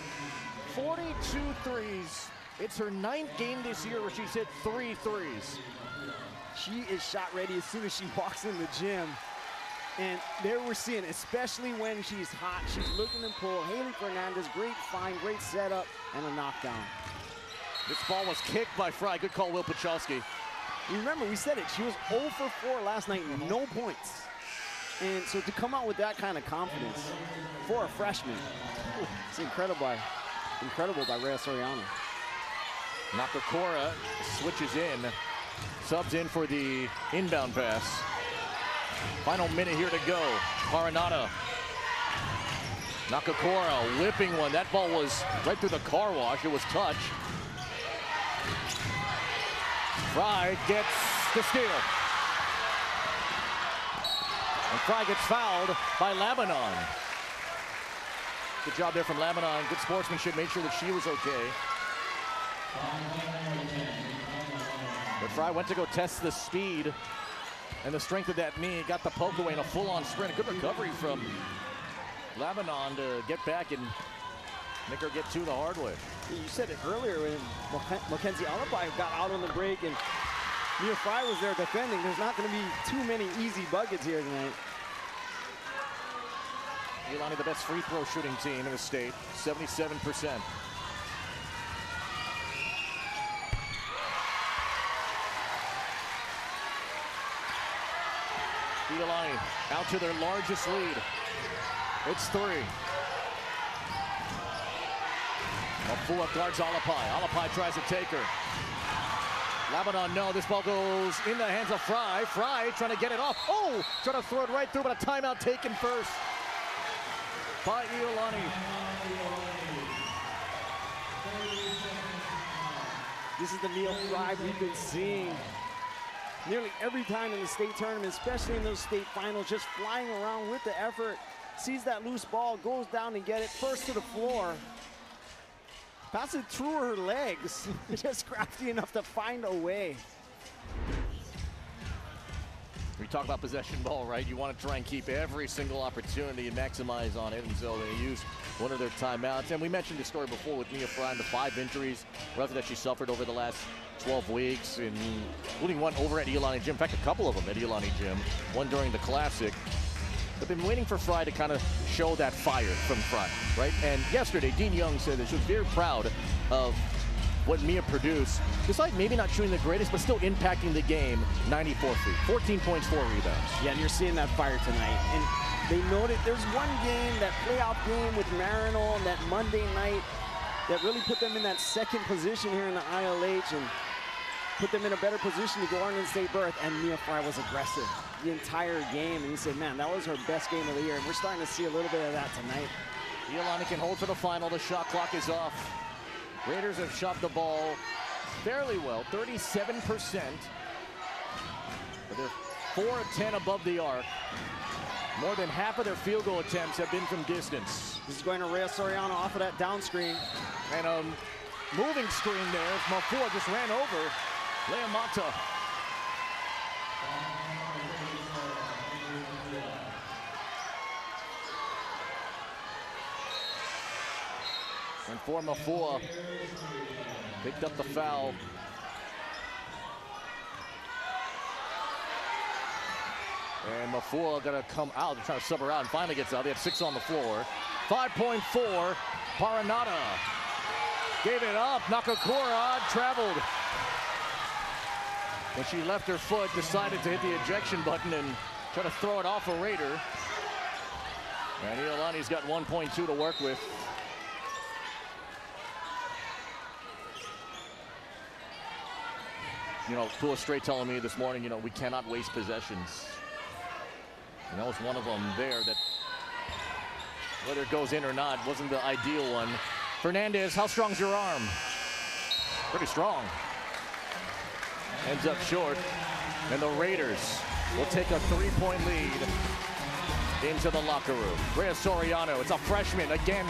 42 threes. It's her 9th game this year where she's hit 3 threes. She is shot ready as soon as she walks in the gym. And there we're seeing, especially when she's hot, she's looking to pull. Haley Fernandez, great find, great setup, and a knockdown. This ball was kicked by Fry. Good call, Will Pachowski. Remember, we said it. She was 0 for 4 last night, no points. And so to come out with that kind of confidence for a freshman, it's incredible by Rhea Soriano. Nakakura switches in, subs in for the inbound pass. Final minute here to go. Paranata. Nakakura whipping one. That ball was right through the car wash. It was touch. Fry gets the steal. And Fry gets fouled by Lebanon. Good job there from Lebanon. Good sportsmanship. Made sure that she was okay. But Fry went to go test the speed and the strength of that knee. Got the poke away in a full-on sprint. A good recovery from Lebanon to get back and make her get 2 the hard way. You said it earlier when Mackenzie Alapai got out on the break and Mia Fry was there defending. There's not going to be too many easy buckets here tonight. Iolani, the best free throw shooting team in the state, 77%. Iolani out to their largest lead. It's 3. Mafua guards Alapai. Alapai tries to take her. Lebanon, no, this ball goes in the hands of Fry. Fry trying to get it off. Oh, trying to throw it right through, but a timeout taken first by Iolani. This is the Mia Fry we've been seeing nearly every time in the state tournament, especially in those state finals, just flying around with the effort. Sees that loose ball, goes down and get it first to the floor. Passes it through her legs. Just crafty enough to find a way. We talk about possession ball, right? You want to try and keep every single opportunity and maximize on it, and so they use one of their timeouts. And we mentioned the story before with Mia Fry and the 5 injuries, roughly, that she suffered over the last 12 weeks, including one over at Iolani Gym. In fact, a couple of them at Iolani Gym, one during the Classic. They've been waiting for Fry to kind of show that fire from Fry, right? And yesterday, Dean Young said that she was very proud of what Mia produced, despite maybe not shooting the greatest, but still impacting the game. 94 feet, 14 points, 4 rebounds. Yeah, and you're seeing that fire tonight. And they noted there's one game, that playoff game with Marino, that Monday night, that really put them in that second position here in the ILH and put them in a better position to go on in state berth. And Mia Fry was aggressive the entire game. And you said, man, that was her best game of the year. And we're starting to see a little bit of that tonight. Iolani can hold for the final. The shot clock is off. Raiders have shot the ball fairly well, 37%. But they're 4 of 10 above the arc. More than half of their field goal attempts have been from distance. This is going to Rhea Soriano off of that down screen. And a moving screen there. Mafua just ran over Lea Mata. And for Mafua, picked up the foul. And Mafua gonna come out, trying to sub her out, and finally gets out. They had 6 on the floor. 5.4, Paranata gave it up. Nakakura traveled. When she left her foot, decided to hit the ejection button and try to throw it off a Raider. And Iolani's got 1.2 to work with. You know, Pula Straight telling me this morning, you know, we cannot waste possessions. And that was one of them there that, whether it goes in or not, wasn't the ideal one. Fernandez, how strong's your arm? Pretty strong. Ends up short. And the Raiders will take a 3-point lead into the locker room. Rhea Soriano, it's a freshman, again,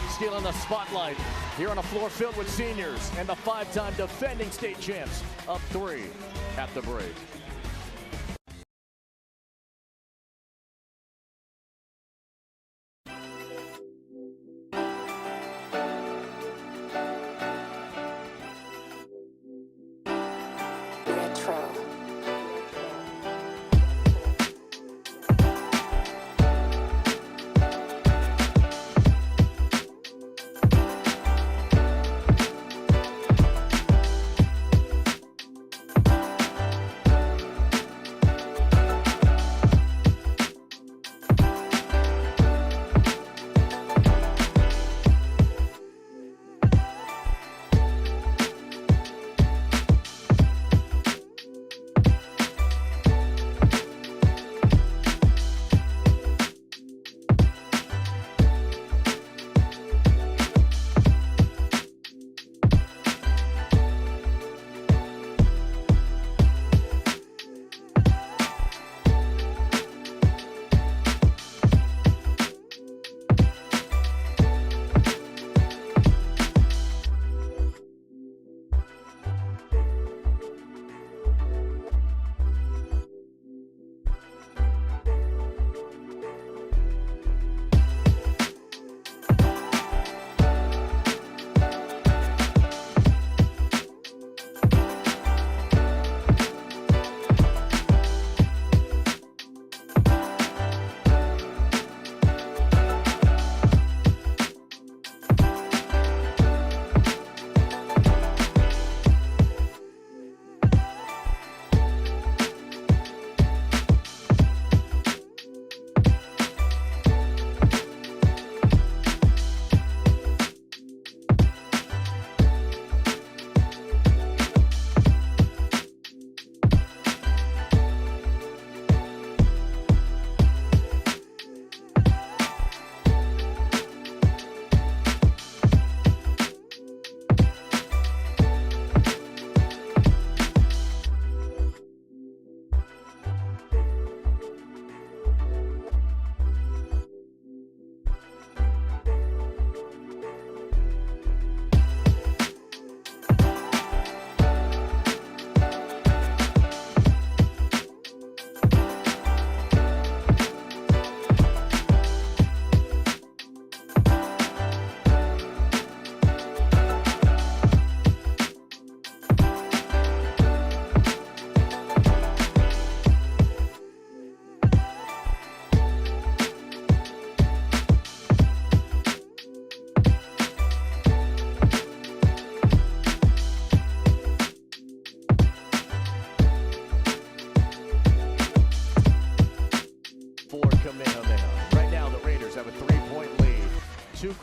stealing the spotlight here on a floor filled with seniors, and the 5-time defending state champs up 3 at the break.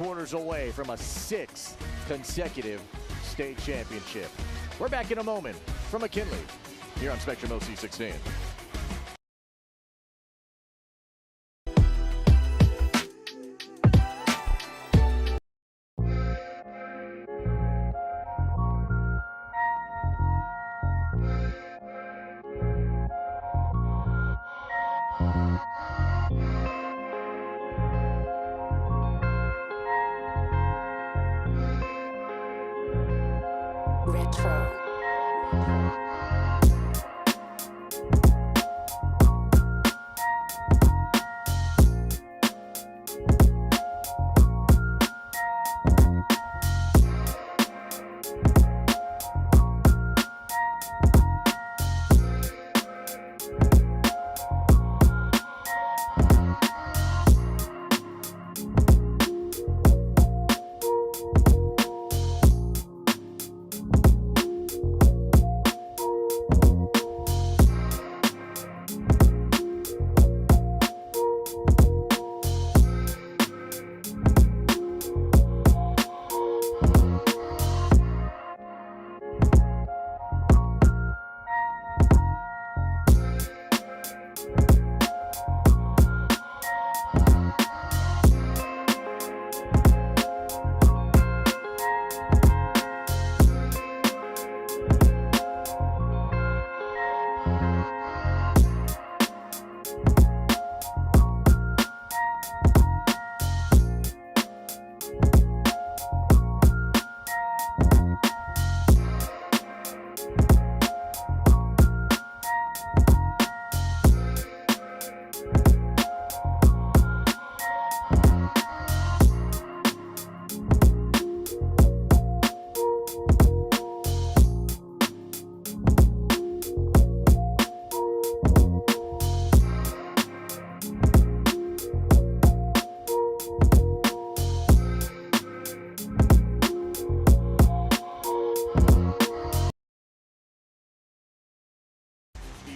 quarters away from a 6th consecutive state championship. We're back in a moment from McKinley here on Spectrum OC16. Retro.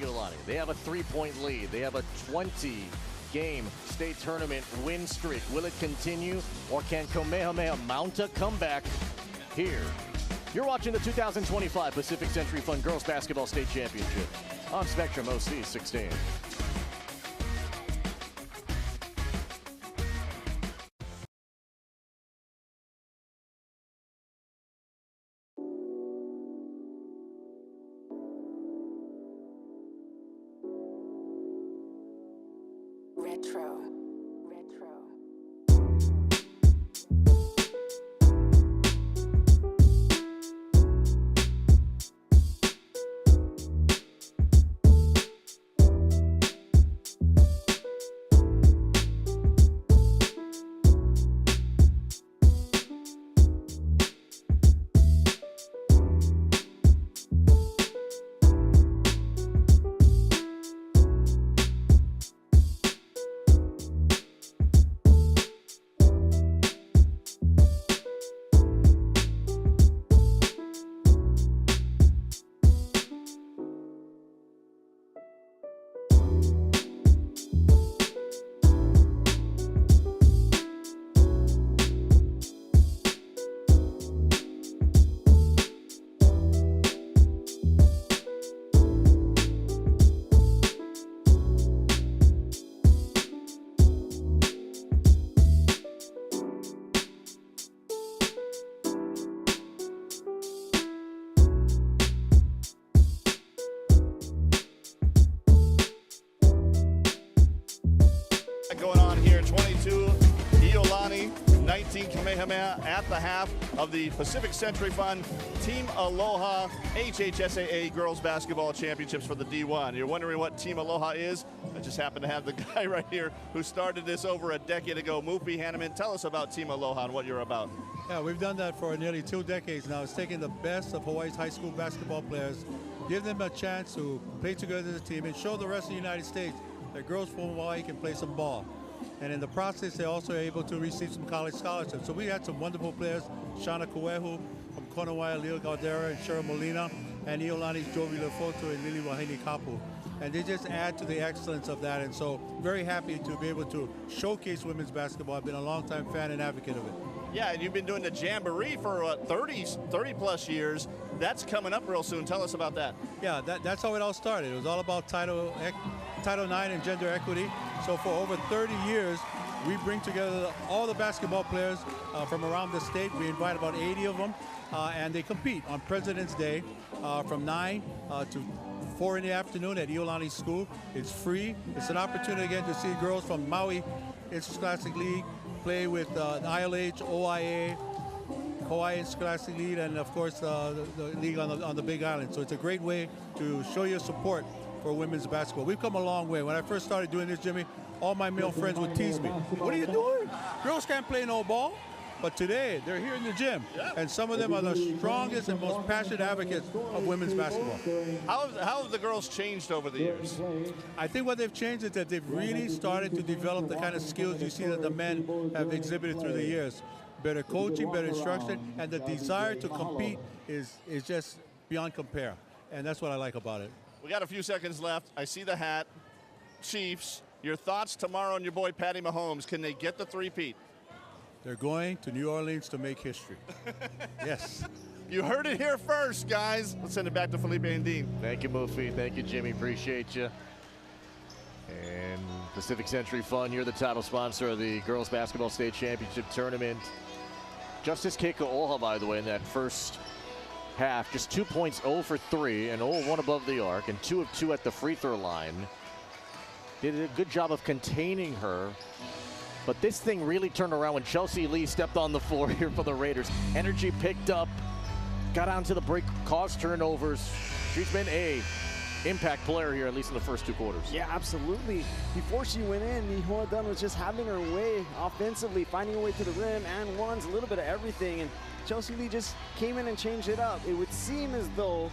Iolani, they have a 3-point lead. They have a 20-game state tournament win streak. Will it continue, or can Kamehameha mount a comeback here? You're watching the 2025 Pacific Century Fun Girls Basketball State Championship on Spectrum OC16. Retro. Going on here, 22 Iolani, 19 Kamehameha at the half of the Pacific Century Fund Team Aloha HHSAA Girls Basketball Championships for the D1. You're wondering what Team Aloha is? I just happen to have the guy right here who started this over a decade ago, Mufi Hanneman. Tell us about Team Aloha and what you're about. Yeah, we've done that for nearly 2 decades now. It's taking the best of Hawaii's high school basketball players, give them a chance to play together as a team, and show the rest of the United States that girls from Hawaii can play some ball. And in the process, they're also able to receive some college scholarships. So we had some wonderful players, Shauna Kuehu from Konawai, Leo Galdera, and Cheryl Molina, and Iolani's Jovi Lefoto and Lili Wahine Kapu. And they just add to the excellence of that. And so very happy to be able to showcase women's basketball. I've been a longtime fan and advocate of it. Yeah, and you've been doing the Jamboree for what, 30 plus years. That's coming up real soon. Tell us about that. Yeah, that's how it all started. It was all about Title IX and gender equity. So for over 30 years, we bring together all the basketball players from around the state. We invite about 80 of them, and they compete on President's Day from 9 to 4 in the afternoon at Iolani School. It's free. It's an opportunity again to see girls from Maui Interscholastic League play with ILH, OIA, Hawaii Scholastic League, and of course the league on the Big Island. So it's a great way to show your support for women's basketball. We've come a long way. When I first started doing this, Jimmy, all my male friends would tease me. What are you doing? Girls can't play no ball. But today, they're here in the gym, and some of them are the strongest and most passionate advocates of women's basketball. How have the girls changed over the years? I think what they've changed is that they've really started to develop the kind of skills you see that the men have exhibited through the years. Better coaching, better instruction, and the desire to compete is just beyond compare. And that's what I like about it. We got a few seconds left. I see the hat. Chiefs, your thoughts tomorrow on your boy Patty Mahomes. Can they get the three-peat? They're going to New Orleans to make history. Yes. You heard it here first, guys. Let's send it back to Felipe and Dean. Thank you, Mufi. Thank you, Jimmy. Appreciate you. And Pacific Century Fund, you're the title sponsor of the Girls Basketball State Championship Tournament. Justice Keiko'oha, by the way, in that first half, just 2 points, 0 for 3, and 0 of 1 above the arc, and 2 of 2 at the free throw line. Did a good job of containing her. But this thing really turned around when Chelsea Lee stepped on the floor here for the Raiders. Energy picked up, got onto the break, caused turnovers. She's been a impact player here, at least in the first 2 quarters. Yeah, absolutely. Before she went in, Nihoa Dunn was just having her way offensively, finding her way to the rim and ones, a little bit of everything. And Chelsea Lee just came in and changed it up. It would seem as though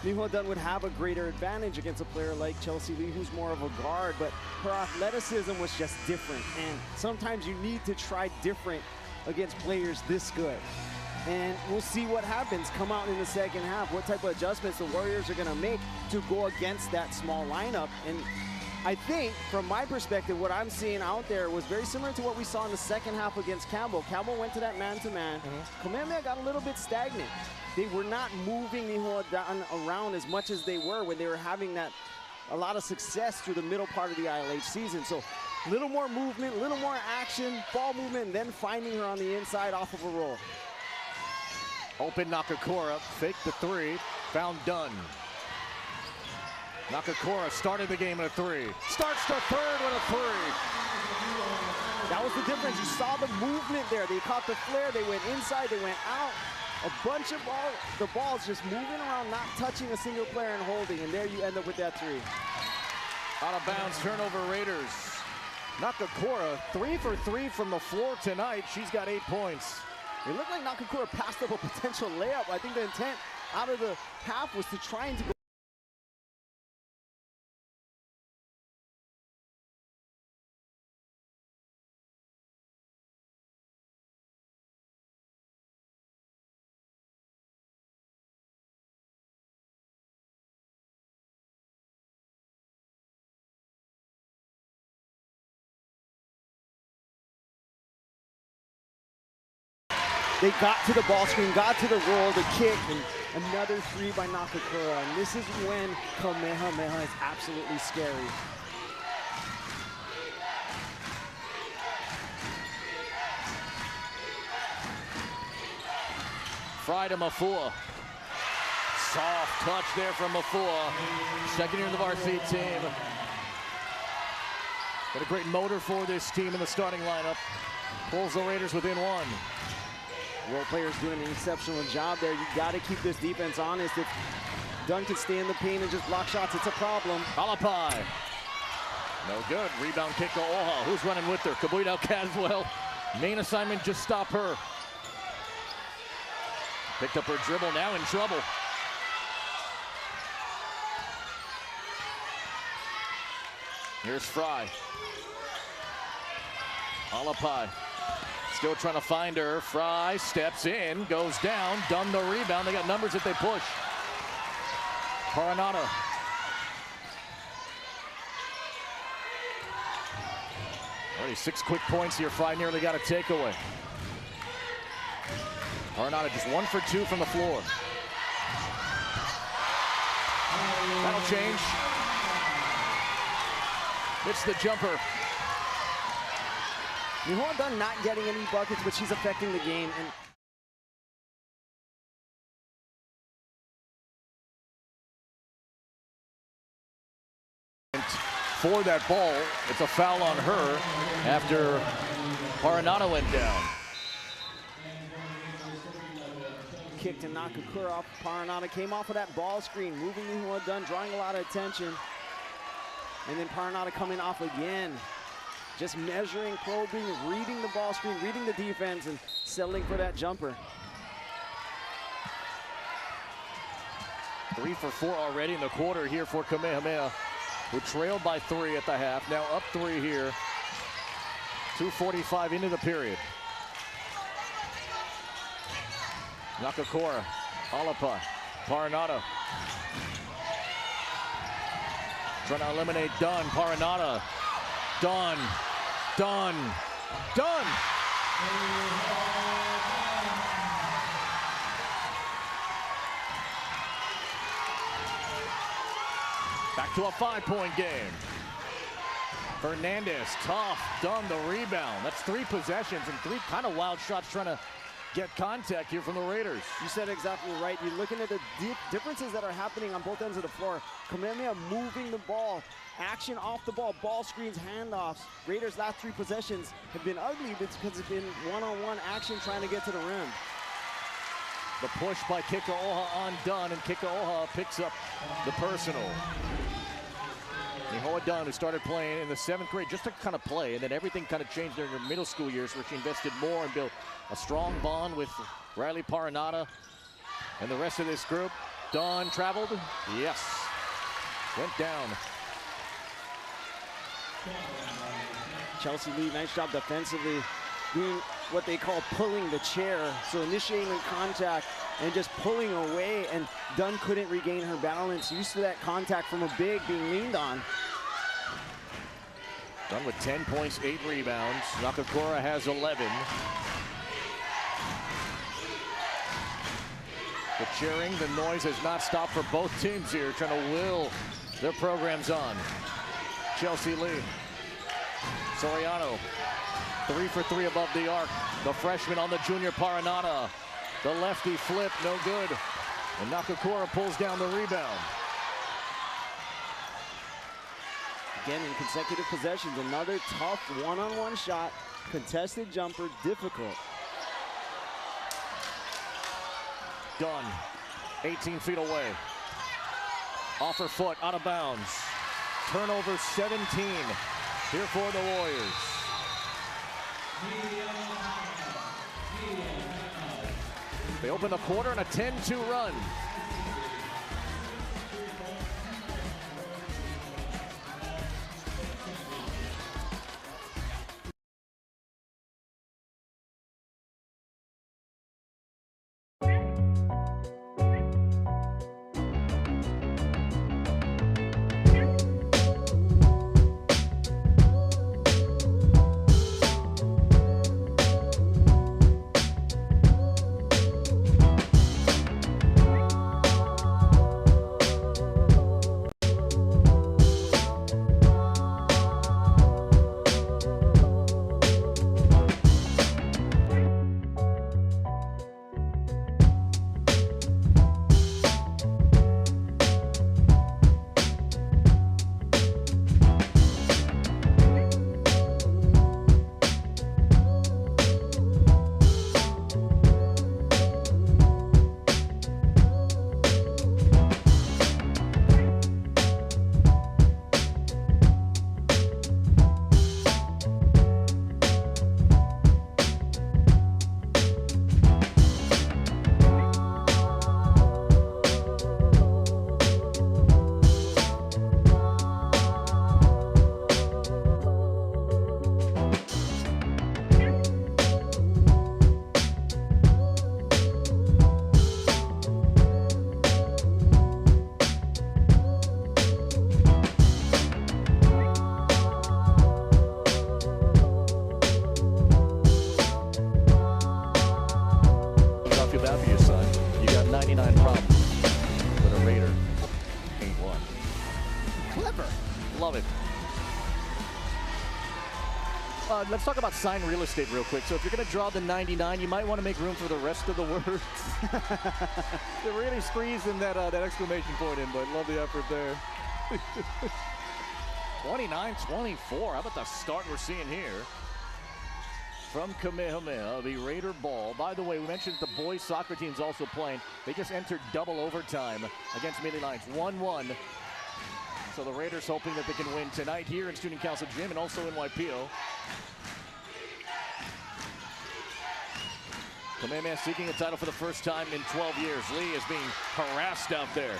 Nihoa Dunn would have a greater advantage against a player like Chelsea Lee, who's more of a guard, but her athleticism was just different. And sometimes you need to try different against players this good. And we'll see what happens come out in the second half, what type of adjustments the Warriors are gonna make to go against that small lineup. And I think, from my perspective, what I'm seeing out there was very similar to what we saw in the second half against Campbell. Campbell went to that man-to-man. Kamehameha got a little bit stagnant. They were not moving Nihoa Dunn around as much as they were when they were having a lot of success through the middle part of the ILH season. So a little more movement, a little more action, ball movement, and then finding her on the inside off of a roll. Open Nakakura, faked the 3, found Dunn. Nakakura started the game at a 3. Starts the third with a 3. That was the difference. You saw the movement there. They caught the flare, they went inside, they went out. A bunch of the ball's just moving around, not touching a single player and holding, and there you end up with that 3. Out of bounds, turnover Raiders. Nakakura, 3 for 3 from the floor tonight. She's got 8 points. It looked like Nakakura passed up a potential layup. I think the intent out of the half was to try and go. They got to the ball screen, got to the roll, the kick, and another 3 by Nakakura. And this is when Kamehameha is absolutely scary. Fry to Mafua. Soft touch there from Mafua. Second year in the varsity team. Got a great motor for this team in the starting lineup. Pulls the Raiders within 1. Role players doing an exceptional job there. You got to keep this defense honest. If Dunn can stay in the paint and just block shots, it's a problem. Alapai. No good. Rebound kick to Oha. Who's running with her? Kabuito Caswell. Main assignment, just stop her. Picked up her dribble, now in trouble. Here's Fry. Alapai. Still trying to find her. Fry steps in, goes down. Dunn the rebound. They got numbers if they push. Coronado. Already 6 quick points here. Fry nearly got a takeaway. Paranada just 1 for 2 from the floor. That'll change. It's the jumper. Mihoa Dunn not getting any buckets, but she's affecting the game. And for that ball, it's a foul on her after Paranada went down. Kick to Nakakura off. Paranada came off of that ball screen, moving Mihoa Dunn, drawing a lot of attention. And then Paranada coming off again. Just measuring, probing, reading the ball screen, reading the defense, and settling for that jumper. 3 for 4 already in the quarter here for Kamehameha, who trailed by 3 at the half. Now up 3 here. 2:45 into the period. Nakakura, Alapa, Paranada. Trying to eliminate Dunn. Paranada. Dunn. Back to a 5-point game. Fernandez, tough. Dunn the rebound. That's 3 possessions and 3 kind of wild shots trying to get contact here from the Raiders. You said exactly right. You're looking at the differences that are happening on both ends of the floor. Kamehameha moving the ball, action off the ball, ball screens, handoffs. Raiders' last 3 possessions have been ugly because it's been one-on-one action trying to get to the rim. The push by Kikaoha on Dunn, and Kikaoha picks up the personal. Mihoa Dunn, who started playing in the 7th grade just to kind of play, and then everything kind of changed during her middle school years where she invested more and built a strong bond with Riley Paranada and the rest of this group. Dunn traveled. Yes. Went down. Chelsea Lee, nice job defensively, doing what they call pulling the chair. So initiating the contact and just pulling away, and Dunn couldn't regain her balance. Used to that contact from a big being leaned on. Dunn with 10 points, 8 rebounds. Nakakura has 11. The cheering, the noise has not stopped for both teams here, trying to will their programs on. Chelsea Lee. Soriano, 3 for 3 above the arc. The freshman on the junior Paranada. The lefty flip, no good. And Nakakura pulls down the rebound. Again, in consecutive possessions, another tough one-on-one shot. Contested jumper, difficult. Dunn, 18 feet away. Off her foot, out of bounds. Turnover 17 here for the Warriors. They open the quarter on a 10-2 run. love it. Let's talk about sign real estate real quick. So if you're going to draw the 99, you might want to make room for the rest of the words. They're really squeezing that exclamation point in, but love the effort there. 29-24. How about the start we're seeing here from Kamehameha, the Raider ball. By the way, we mentioned the boys soccer team's also playing. They just entered double overtime against Mille Lions, 1-1. So the Raiders hoping that they can win tonight here in Student Council Gym and also in Waipio. Kamehameha seeking a title for the first time in 12 years. Lee is being harassed out there.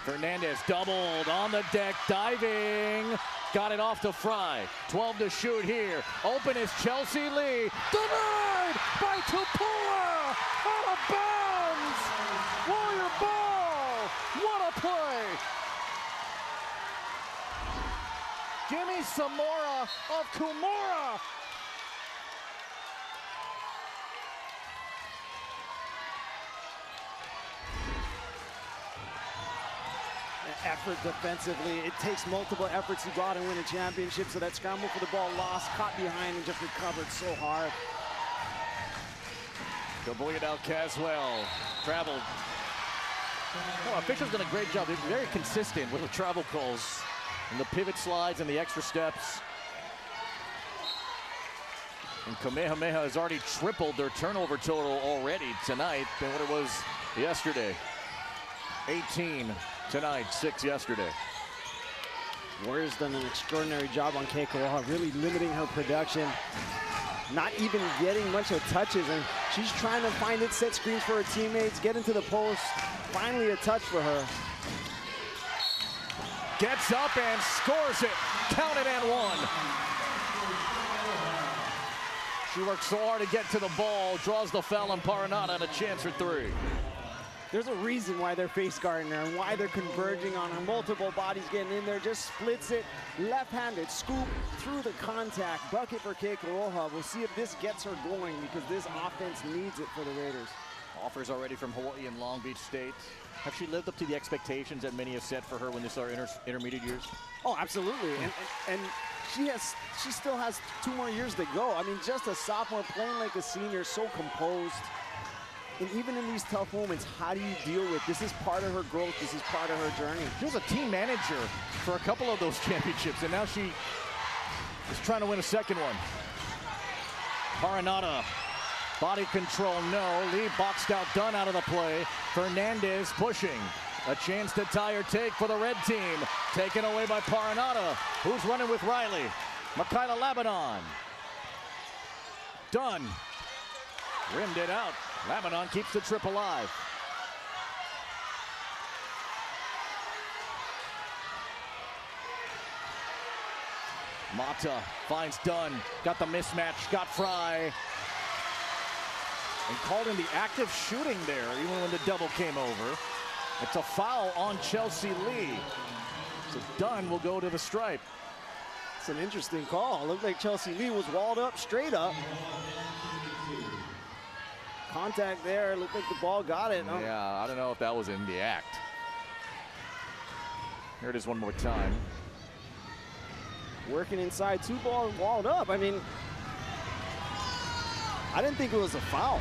Fernandez doubled on the deck, diving. Got it off to Fry. 12 to shoot here. Open is Chelsea Lee. Denied by Tupua. Out of bounds. Warrior ball. What a play. Jimmy Samora of Kumura. Effort defensively. It takes multiple efforts to go out and win a championship. So that scramble for the ball lost, caught behind, and just recovered so hard. Gaboyed out Caswell. Traveled. Oh, officials done a great job. They're very consistent with the travel calls and the pivot slides and the extra steps. And Kamehameha has already tripled their turnover total already tonight than what it was yesterday. 18 tonight, 6 yesterday. Warriors done an extraordinary job on Keikoa, really limiting her production. Not even getting much of touches, and she's trying to find it, set screens for her teammates, get into the post. Finally a touch for her. Gets up and scores it. Count it and one. She works so hard to get to the ball, draws the foul on Paranada and a chance for three. There's a reason why they're face guarding her and why they're converging on her. Multiple bodies getting in there, just splits it. Left-handed scoop through the contact. Bucket for Keikoa. We'll see if this gets her going because this offense needs it for the Raiders. Offers already from Hawaii and Long Beach State. Have she lived up to the expectations that many have set for her when this are intermediate years? Oh, absolutely. And she still has 2 more years to go. I mean, just a sophomore playing like a senior, so composed. And even in these tough moments, how do you deal with this? Is part of her growth. This is part of her journey. She was a team manager for a couple of those championships, and now she is trying to win a second one. Paranada, body control, no. Lee boxed out, done out of the play. Fernandez pushing. A chance to tie or take for the red team. Taken away by Paranada. Who's running with Riley? Mikaela Labanon. Done. Rimmed it out. Labanon keeps the trip alive. Mata finds Dunn. Got the mismatch. Got Fry. And called in the active shooting there, even when the double came over. It's a foul on Chelsea Lee. So Dunn will go to the stripe. It's an interesting call. Looked like Chelsea Lee was walled up, straight up. Contact there, looked like the ball got it. Huh? Yeah, I don't know if that was in the act. Here it is one more time. Working inside, 2 balls walled up. I mean, I didn't think it was a foul.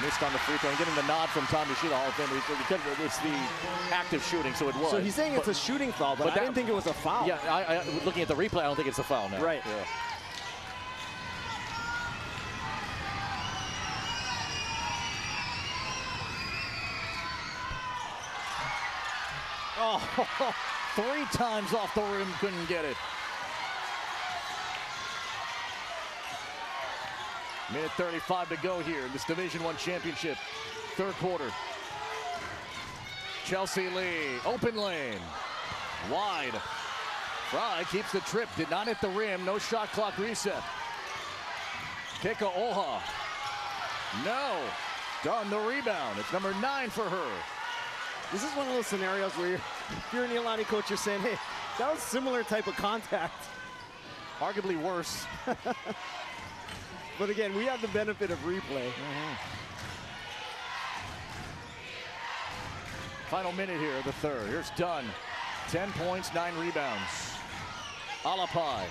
Missed on the free throw and getting the nod from Tom to shoot the Hall of Fame because it's the active shooting, so it was. So he's saying it's a shooting foul, but I didn't think it was a foul. Yeah, I looking at the replay, I don't think it's a foul now. Right. Yeah. Oh, 3 times off the rim, couldn't get it. Minute 35 to go here in this Division I championship. 3rd quarter. Chelsea Lee, open lane. Wide. Fry keeps the trip, did not hit the rim, no shot clock reset. Keikoa. No. Done the rebound. It's number 9 for her. This is one of those scenarios where if you're an Iolani coach, you're saying, hey, that was similar type of contact. Arguably worse. But again, we have the benefit of replay. Final minute here of the third. Here's Dunn. 10 points, 9 rebounds. Alapai.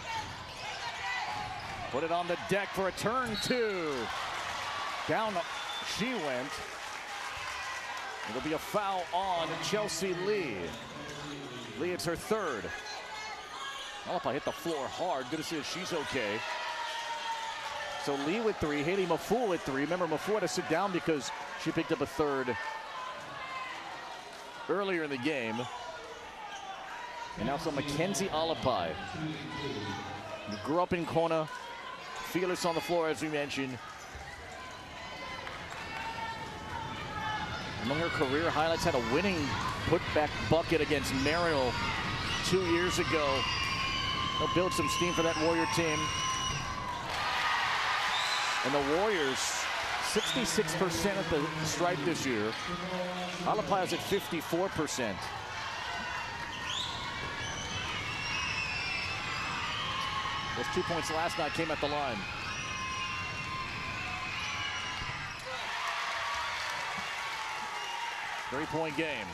Put it on the deck for a turn 2. Down she went. It'll be a foul on Chelsea Lee. Lee, it's her third. Alapai hit the floor hard. Good to see that she's okay. So Lee with 3, Haley Mafu with 3. Remember, Mafu had to sit down because she picked up a third earlier in the game. And now so Mackenzie Alapai. Who grew up in Kona. Fearless on the floor, as we mentioned. Among her career highlights, had a winning putback bucket against Merrill 2 years ago. They'll build some steam for that Warrior team. And the Warriors, 66% at the stripe this year. Alapai is at 54%. Those 2 points last night came at the line. Three-point game.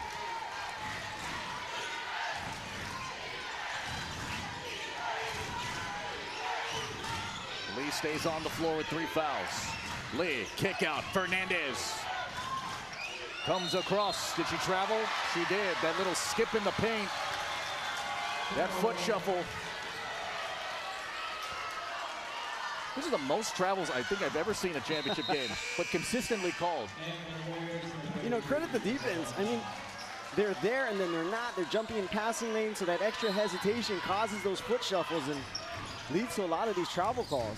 Lee stays on the floor with 3 fouls. Lee, kick out, Fernandez. Comes across, did she travel? She did, that little skip in the paint. That foot shuffle. These are the most travels I think I've ever seen in a championship game, but consistently called. You know, credit the defense. I mean, they're there and then they're not. They're jumping in passing lanes, so that extra hesitation causes those foot shuffles and leads to a lot of these travel calls.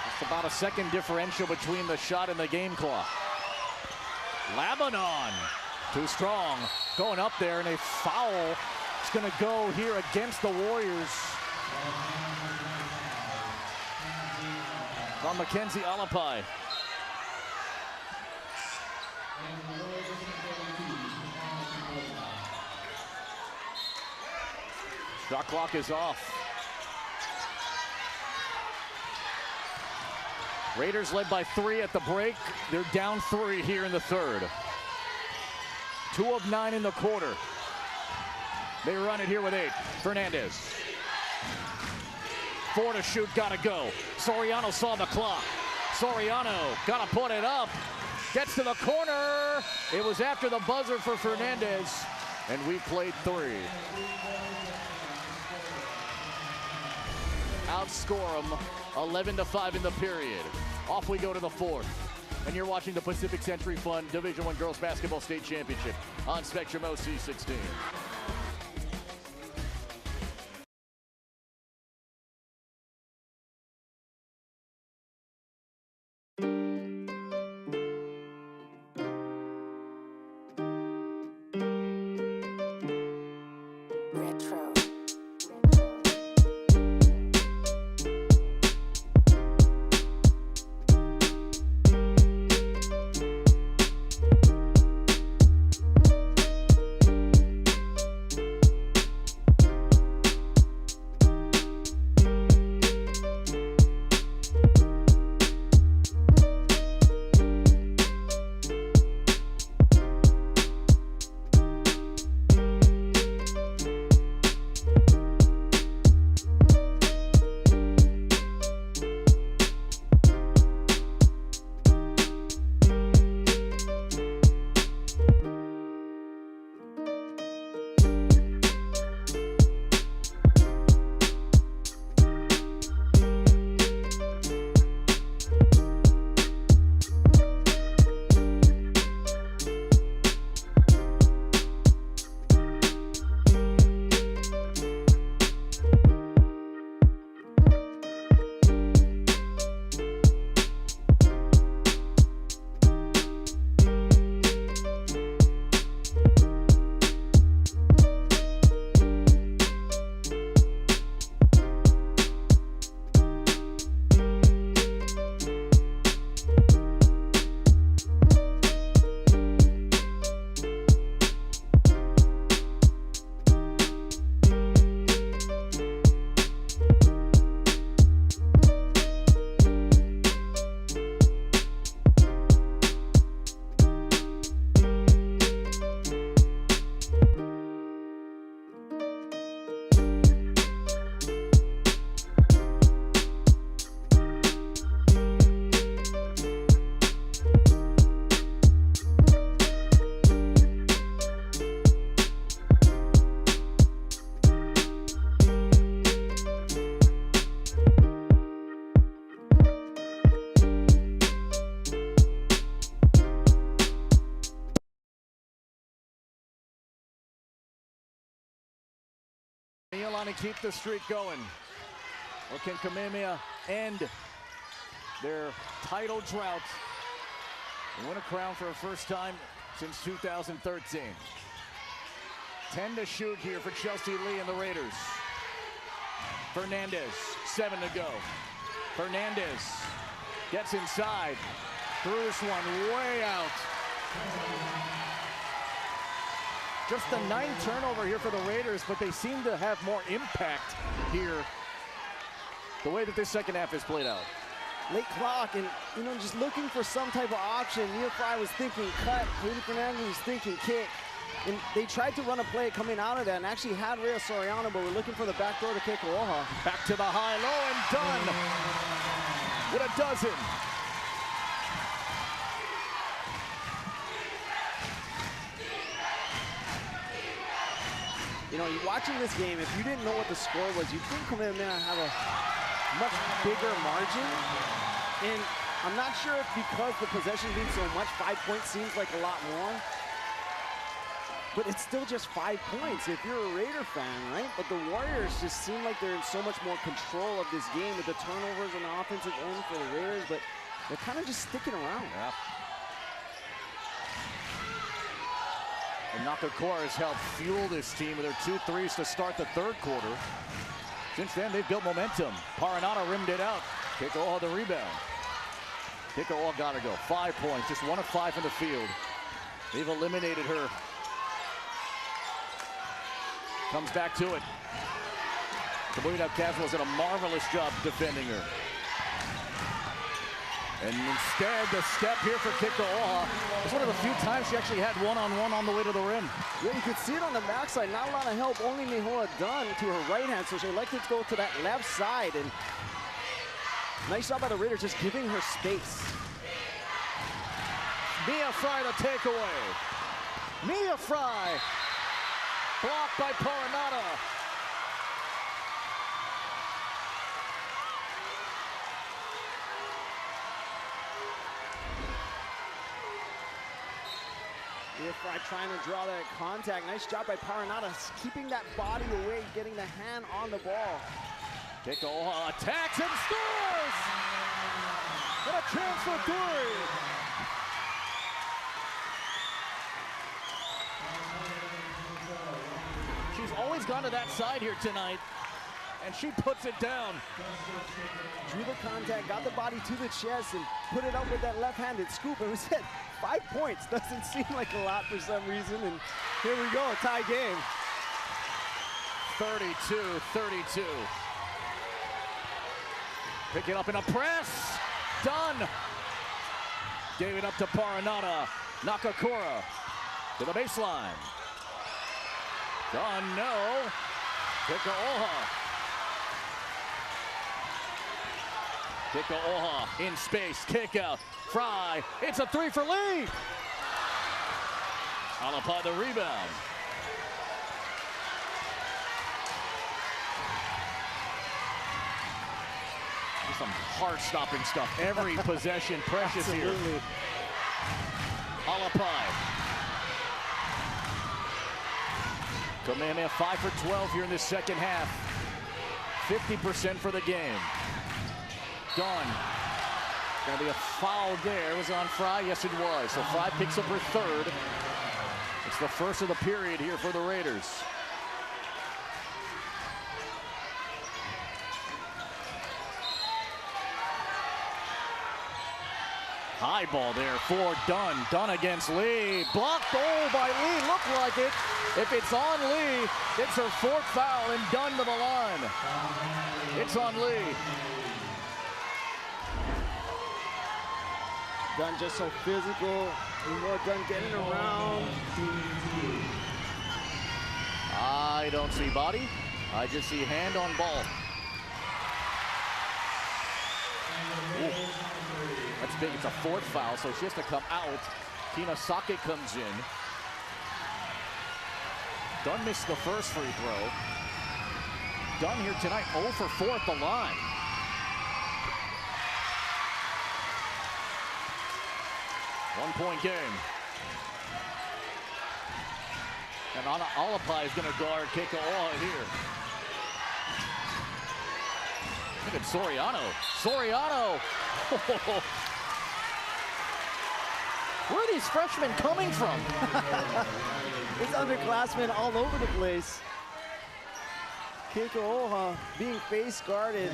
It's about a second differential between the shot and the game clock. Lebanon, too strong, going up there, and a foul. It's going to go here against the Warriors. From Mackenzie Alapai. Shot clock is off. Raiders led by 3 at the break. They're down 3 here in the third. 2 of 9 in the quarter. They run it here with 8. Fernandez. 4 to shoot, gotta go. Soriano saw the clock. Soriano gotta put it up. Gets to the corner. It was after the buzzer for Fernandez, and we played 3. Outscore them 11-5 in the period. Off we go to the fourth. And you're watching the Pacific Century Fund Division I Girls Basketball State Championship on Spectrum OC16. Retro. Iolani keep the streak going? Or can Kamehameha end their title drought and win a crown for the first time since 2013? 10 to shoot here for Chelsea Lee and the Raiders. Fernandez, 7 to go. Fernandez gets inside, throws one way out. Just a 9th turnover here for the Raiders, but they seem to have more impact here the way that this second half has played out. Late clock, and just looking for some type of option. Mia Fry was thinking cut, Hayden Fernandez was thinking kick. And they tried to run a play coming out of that and actually had Rhea Soriano, but we're looking for the back door to Keko'oha. Back to the high-low and done with a dozen. You're watching this game, if you didn't know what the score was, you'd think Kamehameha have a much bigger margin. And I'm not sure if because the possession being so much, 5 points seems like a lot more. But it's still just 5 points if you're a Raider fan, right? But the Warriors just seem like they're in so much more control of this game with the turnovers on the offensive end for the Raiders, but they're kind of just sticking around. Yeah. And Nakakura has helped fuel this team with their 2 threes to start the third quarter. Since then, they've built momentum. Paranata rimmed it out. Keko'oha the rebound. Keko'oha got to go. 5 points, just 1 of 5 from the field. They've eliminated her. Comes back to it. Kabuina Caswell did a marvelous job defending her. And instead, the step here for Keko'oha. It's one of the few times she actually had one-on-one on the way to the rim. Yeah, you can see it on the backside. Not a lot of help. Only Mihoa Dunn to her right hand, so she elected to go to that left side. And nice job by the Raiders, just giving her space. Mia Fry to take away. Mia Fry. Blocked by Paranata. Mia Fry trying to draw that contact. Nice job by Paranata, keeping that body away, getting the hand on the ball. Keko'oha attacks and scores! What a chance for Duri! She's always gone to that side here tonight, and she puts it down. Drew the contact, got the body to the chest, and put it up with that left-handed scoop. And we said 5 points doesn't seem like a lot for some reason, and here we go, a tie game. 32-32. Pick it up in a press. Done. Gave it up to Paranata. Nakakura to the baseline. Done, no. Keko'oha. Keko'oha in space, kick out. Fry, it's a 3 for Lee. Alapa the rebound. Just some heart-stopping stuff. Every possession precious here. Alapai. Kamehameha 5 for 12 here in the second half. 50% for the game. Done. Gonna be a foul there. It was on Fry. Yes, it was. So Fry picks up her third. It's the first of the period here for the Raiders. High ball there for Dunn. Dunn against Lee. Blocked goal by Lee. Looked like it. If it's on Lee, it's her 4th foul and Dunn to the line. It's on Lee. Dunn just so physical. More Dunn getting around. I don't see body. I just see hand on ball. Ooh. That's big. It's a 4th foul, so she has to come out. Tina Sake comes in. Dunn missed the first free throw. Dunn here tonight 0 for 4 at the line. One-point game. And Alapai is going to guard Keko'oha here. Look at Soriano. Soriano. Where are these freshmen coming from? It's underclassmen all over the place. Keiko Oha being face guarded.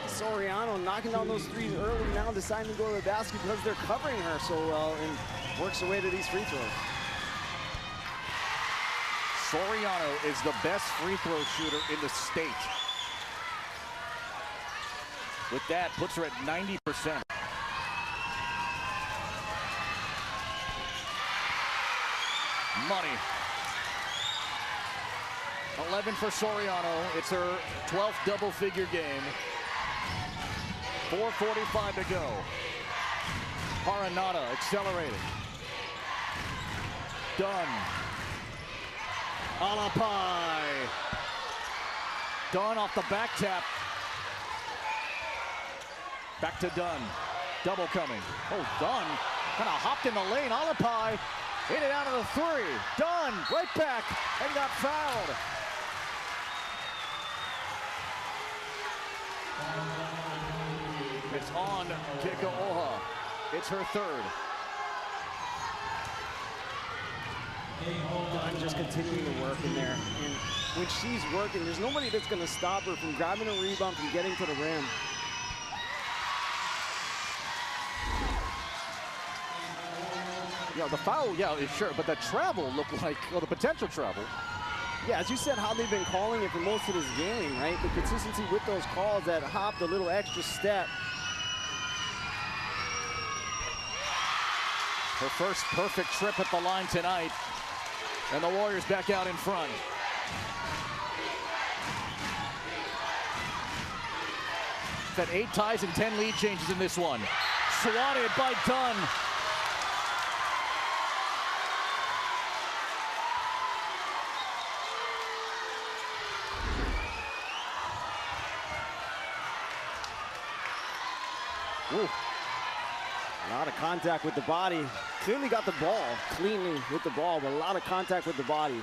Soriano knocking down those threes early, now deciding to go to the basket because they're covering her so well, and works her way to these free throws. Soriano is the best free throw shooter in the state. With that, puts her at 90%. Money. 11 for Soriano. It's her 12th double-figure game. 4:45 to go. Paranada accelerating. Dunn. Alapai. Dunn off the back tap. Back to Dunn. Double coming. Oh, Dunn kind of hopped in the lane. Alapai in and out of the three. Dunn right back and got fouled. It's on Keiko Oha. It's her third. Dunn just continuing to work in there. And when she's working, there's nobody that's going to stop her from grabbing a rebound, from getting to the rim. Yeah, the foul, yeah, sure, but the travel looked like, well, the potential travel. Yeah, as you said, how they've been calling it for most of this game, right? The consistency with those calls that hopped a little extra step. Her first perfect trip at the line tonight. And the Warriors back out in front. Had 8 ties and 10 lead changes in this one. Swatted by Dunn. Ooh. A lot of contact with the body. Clearly got the ball, cleanly with the ball, but a lot of contact with the body.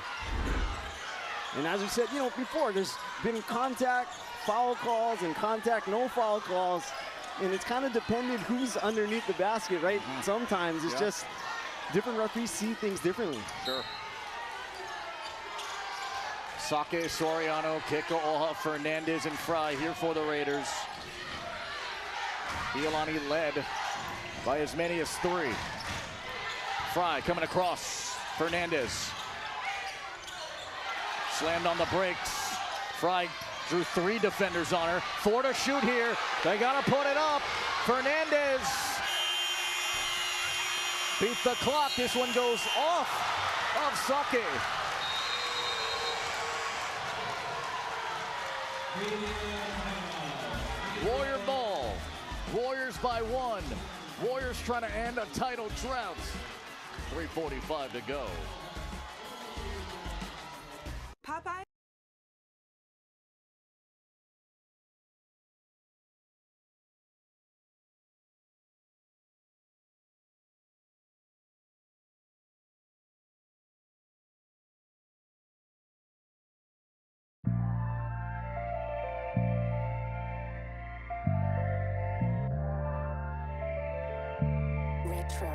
And as we said, you know, before, there's been contact, foul calls, and contact, no foul calls. And it's kind of dependent who's underneath the basket, right? Sometimes it's just different referees see things differently. Sure. Sake, Soriano, Keiko Oha, Fernandez, and Fry here for the Raiders. Iolani led by as many as 3. Fry coming across. Fernandez. Slammed on the brakes. Fry drew 3 defenders on her. 4 to shoot here. They gotta put it up. Fernandez beat the clock. This one goes off of Sake. Warrior ball. Warriors by 1. Warriors trying to end a title drought. 3:45 to go. Popeye. Retro.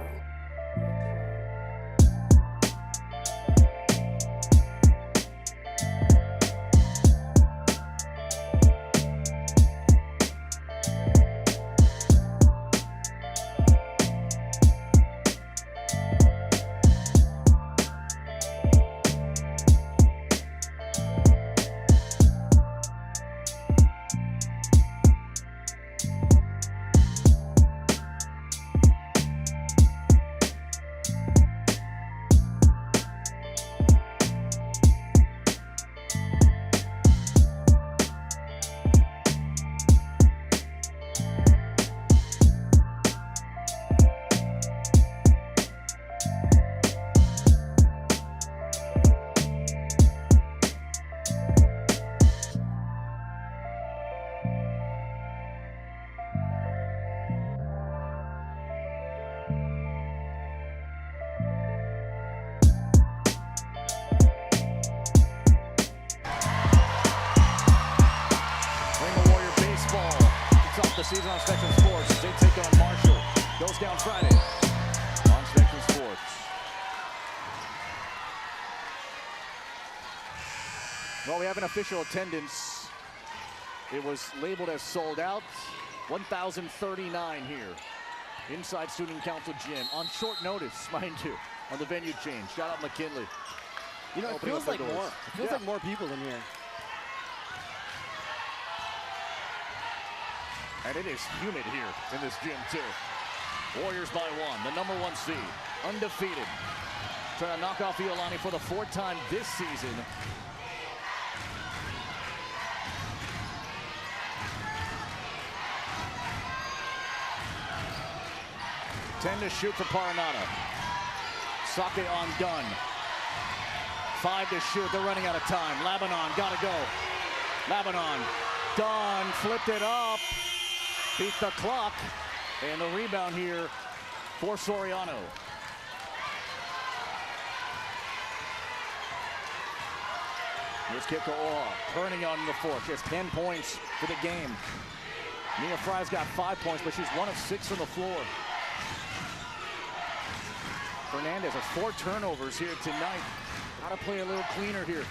the season on Spectrum Sports as they take on Marshall. Goes down Friday on Spectrum Sports. Well, we have an official attendance. It was labeled as sold out. 1,039 here inside Student Council Gym on short notice, mind you, on the venue change. Shout out McKinley. You know, it feels like more. It feels like more people in here. And it is humid here in this gym, too. Warriors by 1, the number 1 seed, undefeated. Trying to knock off Iolani for the 4th time this season. Ten to shoot for Paranata. Sake on Dunn. 5 to shoot. They're running out of time. Lebanon gotta go. Lebanon. Dunn flipped it up. Beat the clock. And the rebound here for Soriano. Here's Kikoa turning on the fork. She has 10 points for the game. Mia Fry's got 5 points, but she's 1 of 6 from the floor. Fernandez has 4 turnovers here tonight. Gotta play a little cleaner here.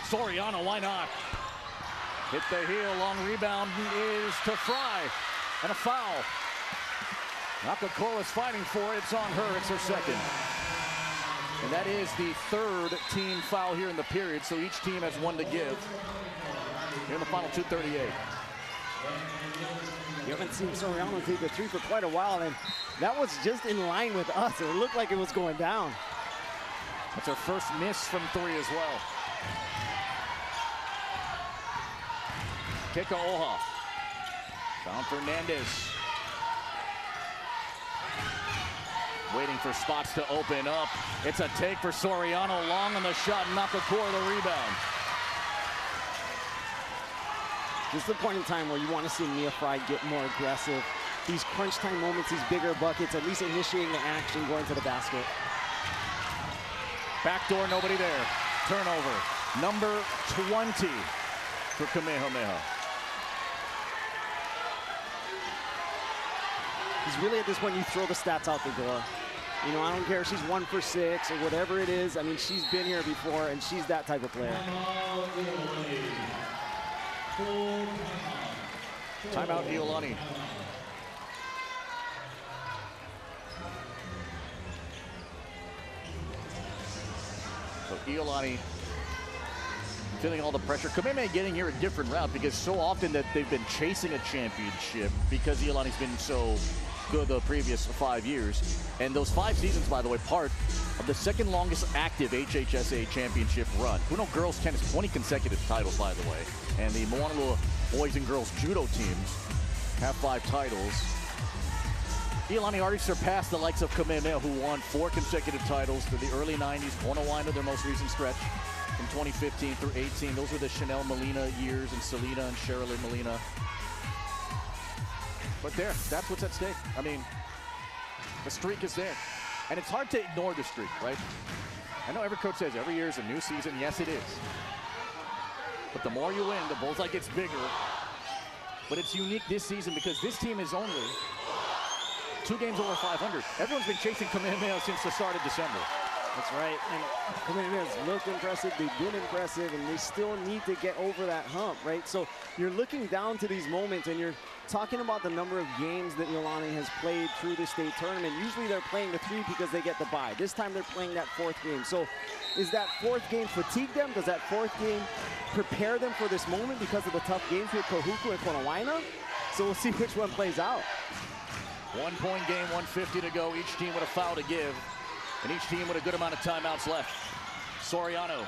Soriano, why not? Hit the heel, long rebound is to Fry. And a foul. Nakakura's fighting for it, it's on her, it's her 2nd. And that is the 3rd team foul here in the period, so each team has 1 to give. Here in the final 2:38. You haven't seen Soriano take a 3 for quite a while, and that was just in line with us. It looked like it was going down. That's her first miss from 3 as well. Kikoa. Found Fernandez. Waiting for spots to open up. It's a take for Soriano. Long on the shot. Nakakura the rebound. This is the point in time where you want to see Mia Fry get more aggressive. These crunch time moments, these bigger buckets, at least initiating the action, going to the basket. Backdoor, nobody there. Turnover. Number 20 for Kamehameha. He's really at this point, you throw the stats out the door. You know, I don't care if she's 1 for 6 or whatever it is. I mean, she's been here before, and she's that type of player. Timeout, Iolani. So Iolani feeling all the pressure. Kamehameha getting here a different route because so often that they've been chasing a championship because Iolani's been so good the previous 5 years. And those 5 seasons, by the way, part of the 2nd longest active HHSAA championship run. Uno girls tennis, 20 consecutive titles, by the way. And the Moanalua boys and girls judo teams have 5 titles. Iolani already surpassed the likes of Kamehameha, who won 4 consecutive titles through the early 90s. Onawaina, their most recent stretch from 2015 through 18. Those are the Chanel Molina years, and Selena and Sherilyn Molina. But that's what's at stake. I mean, the streak is there. And it's hard to ignore the streak, right? I know every coach says every year is a new season. Yes, it is. But the more you win, the bullseye gets bigger. But it's unique this season because this team is only 2 games over 500. Everyone's been chasing Kamehameha since the start of December. That's right. And Kamehameha's looked impressive, they've been impressive, and they still need to get over that hump, right? So you're looking down to these moments, and you're talking about the number of games that Iolani has played through the state tournament. Usually they're playing the 3 because they get the bye. This time they're playing that 4th game. So is that 4th game fatigue them? Does that 4th game prepare them for this moment because of the tough games with Kahuku and Konawaina? So we'll see which one plays out. 1-point game, 1:50 to go. Each team with a foul to give. And each team with a good amount of timeouts left. Soriano.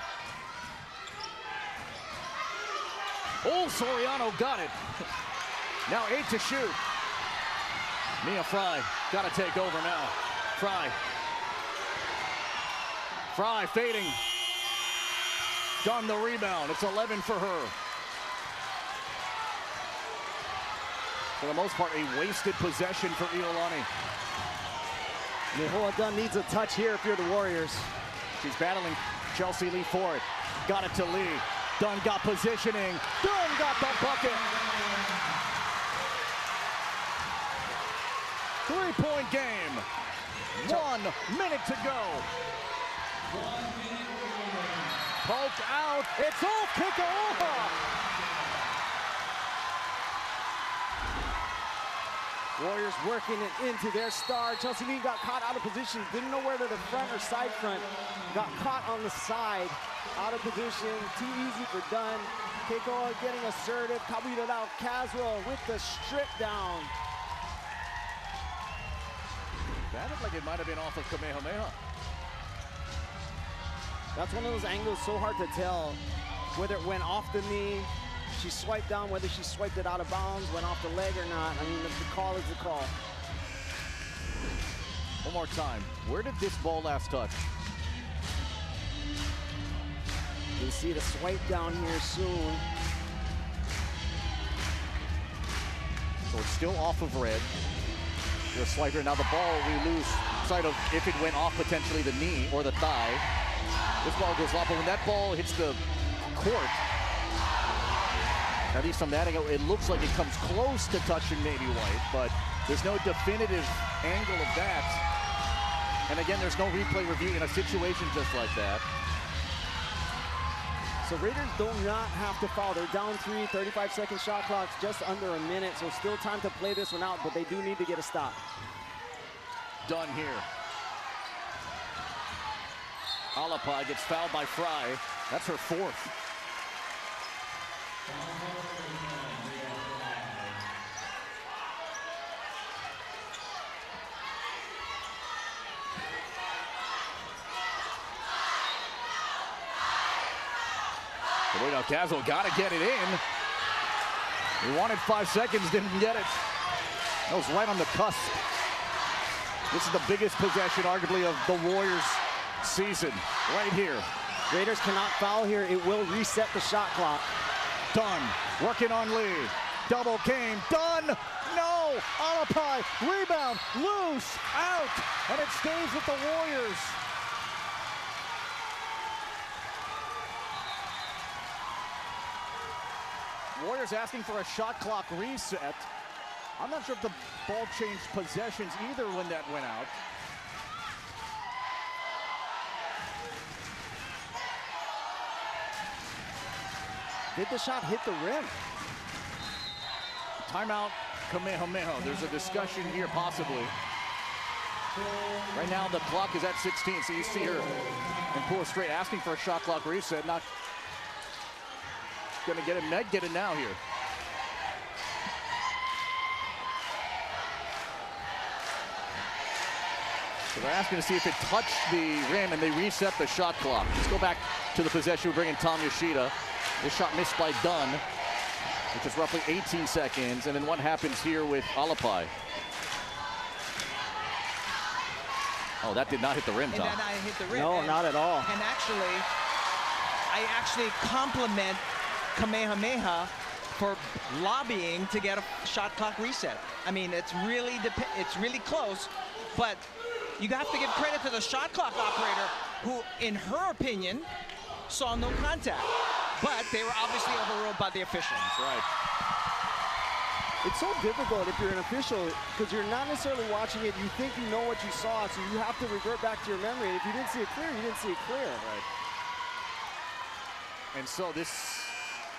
Oh, Soriano got it. Now 8 to shoot. Mia Fry got to take over now. Fry fading. Done the rebound. It's 11 for her. For the most part, a wasted possession for Iolani. Nehoa Dunn needs a touch here if you're the Warriors. She's battling Chelsea Lee for it. Got it to Lee. Dunn got positioning. Dunn got the bucket. 3-point game. 1 minute to go. Poked out. It's off Kamehameha. Warriors working it into their star. Chelsea Lee got caught out of position. Didn't know whether the front or side front. Got caught on the side. Out of position. Too easy for Dunn. Keikoa getting assertive. Kabita out. Caswell with the strip down. That looked like it might have been off of Kamehameha. That's one of those angles so hard to tell whether it went off the knee. She swiped down, whether she swiped it out of bounds, went off the leg or not. I mean, the call is the call. One more time. Where did this ball last touch? You see the swipe down here soon. So it's still off of red. The swiper. Now the ball, we lose sight of if it went off potentially the knee or the thigh. This ball goes off, but when that ball hits the court, at least from that angle, it looks like it comes close to touching Navy White, but there's no definitive angle of that. And again, there's no replay review in a situation just like that. So Raiders do not have to foul. They're down 3, 35-second shot clock, just under a minute, so still time to play this one out, but they do need to get a stop. Done here. Alapai gets fouled by Fry. That's her 4th. Now Caswell got to get it in. He wanted 5 seconds, didn't get it. That was right on the cusp. This is the biggest possession, arguably, of the Warriors' season, right here. Raiders cannot foul here. It will reset the shot clock. Dunn working on Lee. Double came. Dunn. No. Alapai. Rebound. Loose. Out. And it stays with the Warriors. Warriors asking for a shot clock reset. I'm not sure if the ball changed possessions either when that went out. Did the shot hit the rim? Timeout, Kamehameha. There's a discussion here, possibly. Right now, the clock is at 16, so you see her and pull straight, asking for a shot clock reset. Not gonna get it. Meg get it now here. So they're asking to see if it touched the rim, and they reset the shot clock. Let's go back to the possession. We bring in Tom Yoshida. This shot missed by Dunn, which is roughly 18 seconds. And then what happens here with Alapai? Oh, that did not hit the rim, Tom. And that hit the rim. No, not at all. And actually, I actually compliment Kamehameha for lobbying to get a shot clock reset. I mean, it's really close, but you have to give credit to the shot clock operator who, in her opinion, saw no contact. But they were obviously overruled by the officials. Right. It's so difficult if you're an official because you're not necessarily watching it. You think you know what you saw, so you have to revert back to your memory. And if you didn't see it clear, you didn't see it clear. Right. And so this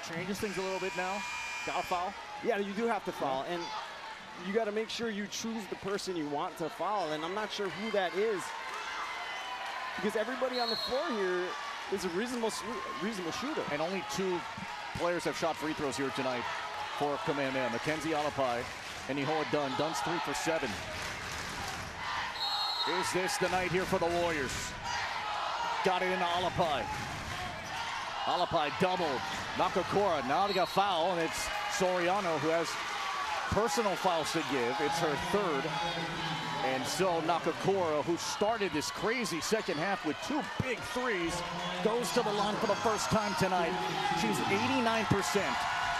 changes things a little bit now. Got a foul? Yeah, you do have to foul. And you got to make sure you choose the person you want to foul. And I'm not sure who that is because everybody on the floor here is a reasonable shooter. And only 2 players have shot free throws here tonight for Kamehameha. Mackenzie Alapai and Ihoa Dunn. Dunn's 3 for 7. Is this the night here for the Warriors? Got it into Alapai. Alapai doubled. Nakakura, now they got foul, and it's Soriano who has personal fouls to give. It's her 3rd. And so Nakakura, who started this crazy second half with 2 big threes, goes to the line for the first time tonight. She's 89%,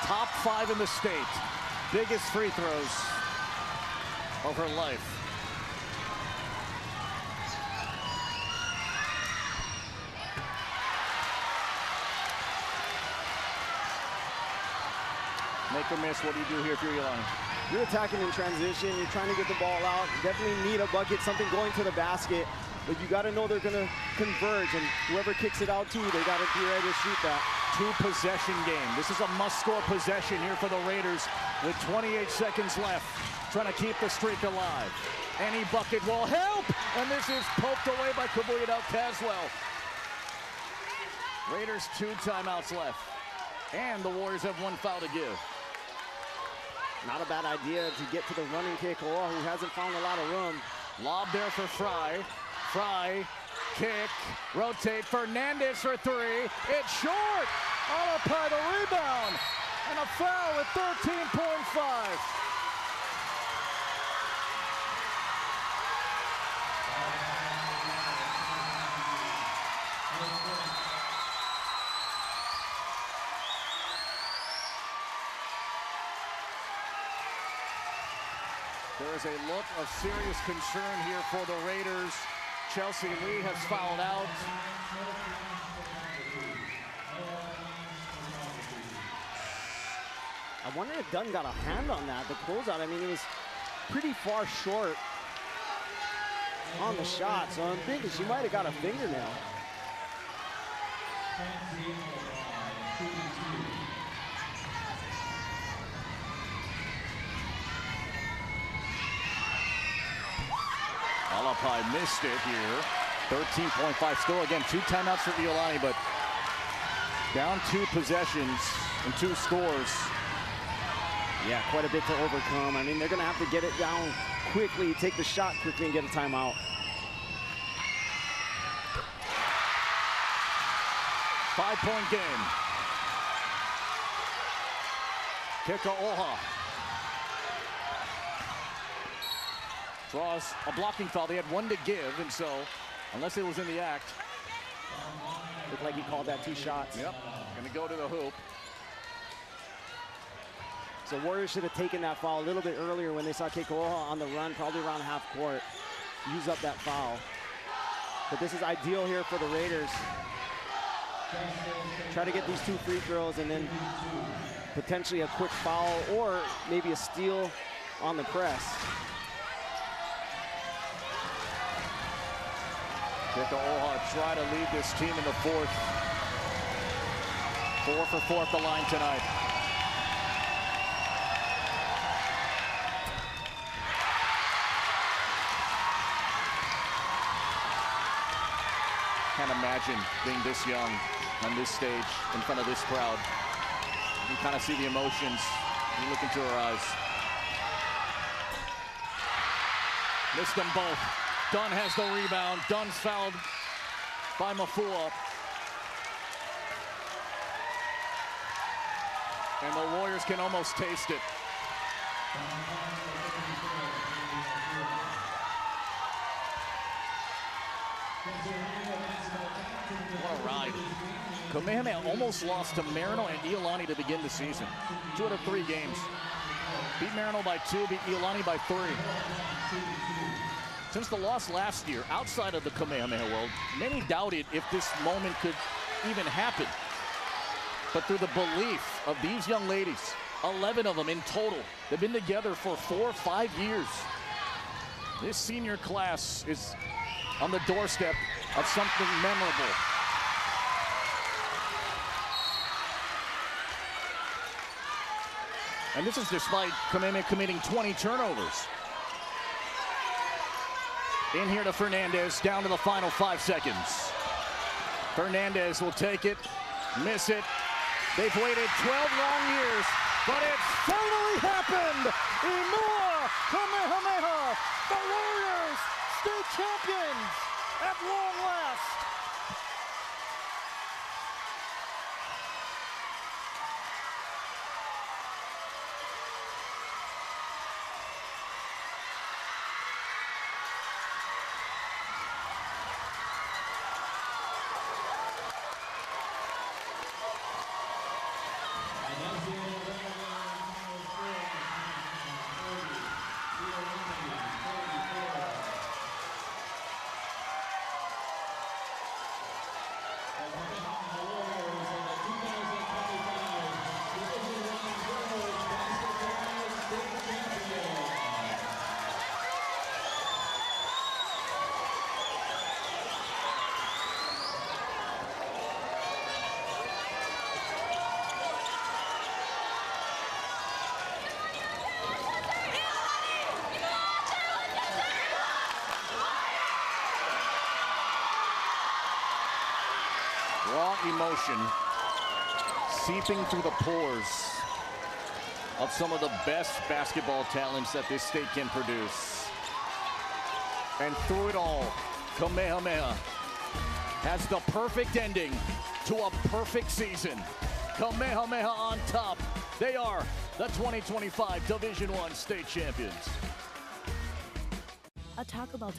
top 5 in the state. Biggest free throws of her life. Make or miss, what do you do here if you're Iolani? You're attacking in transition. You're trying to get the ball out. You definitely need a bucket, something going to the basket. But you got to know they're going to converge, and whoever kicks it out too, they got to be ready to shoot that. Two-possession game. This is a must-score possession here for the Raiders with 28 seconds left, trying to keep the streak alive. Any bucket will help, and this is poked away by Kabuyadao Caswell. Raiders 2 timeouts left, and the Warriors have 1 foul to give. Not a bad idea to get to the running kick. Oh, who hasn't found a lot of room. Lob there for Fry. Fry, kick, rotate. Fernandez for 3. It's short. Alapai the rebound, and a foul at 13.5. There is a look of serious concern here for the Raiders. Chelsea Lee has fouled out. I wonder if Dunn got a hand on that, the closeout. I mean, it was pretty far short on the shot, so I'm thinking she might have got a fingernail. Alapai missed it here. 13.5 still. Again, 2 timeouts for Iolani, but down 2 possessions and 2 scores. Yeah, quite a bit to overcome. I mean, they're going to have to get it down quickly, take the shot quickly, and get a timeout. Five-point game. Kekaoha draws a blocking foul. They had 1 to give, and so, unless it was in the act. Looked like he called that 2 shots. Yep, gonna go to the hoop. So Warriors should have taken that foul a little bit earlier when they saw Kekaoha on the run, probably around half court. Use up that foul. But this is ideal here for the Raiders. Try to get these 2 free throws and then potentially a quick foul or maybe a steal on the press. Kekaoha try to lead this team in the 4th. 4 for 4 at the line tonight. Can't imagine being this young on this stage in front of this crowd. You can kind of see the emotions. You look into her eyes. Missed them both. Dunn has the rebound. Dunn's fouled by Mafua. And the Warriors can almost taste it. What a ride. Kamehameha almost lost to Marino and Iolani to begin the season. 2 out of 3 games. Beat Marino by 2, beat Iolani by 3. Since the loss last year, outside of the Kamehameha world, many doubted if this moment could even happen. But through the belief of these young ladies, 11 of them in total, they've been together for 4 or 5 years. This senior class is on the doorstep of something memorable. And this is despite Kamehameha committing 20 turnovers. In here to Fernandez, down to the final 5 seconds. Fernandez will take it, miss it. They've waited 12 long years, but it's finally happened! Imua Kamehameha, the Warriors, state champions at long last. emotion seeping through the pores of some of the best basketball talents that this state can produce. And through it all, Kamehameha has the perfect ending to a perfect season. Kamehameha on top. They are the 2025 Division I state champions. A Taco Bell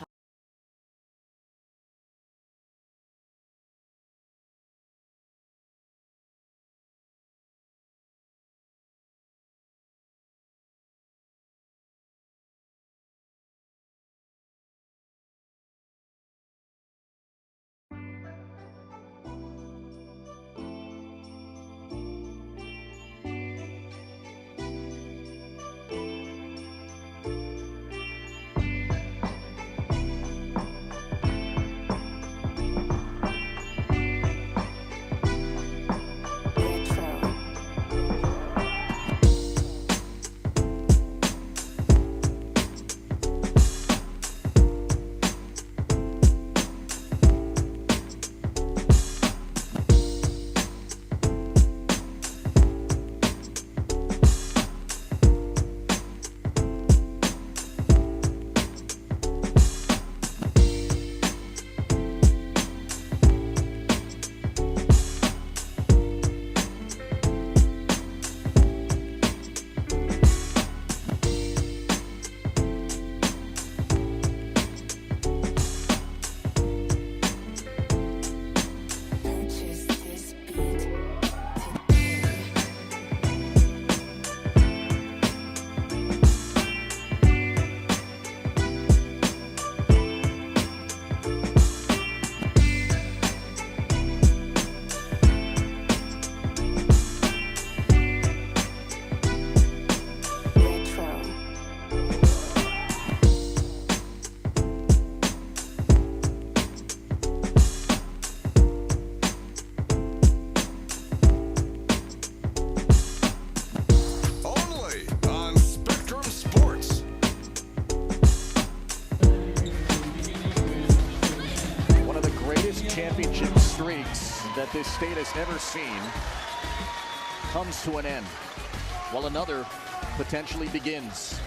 championship streaks that this state has never seen comes to an end, while another potentially begins.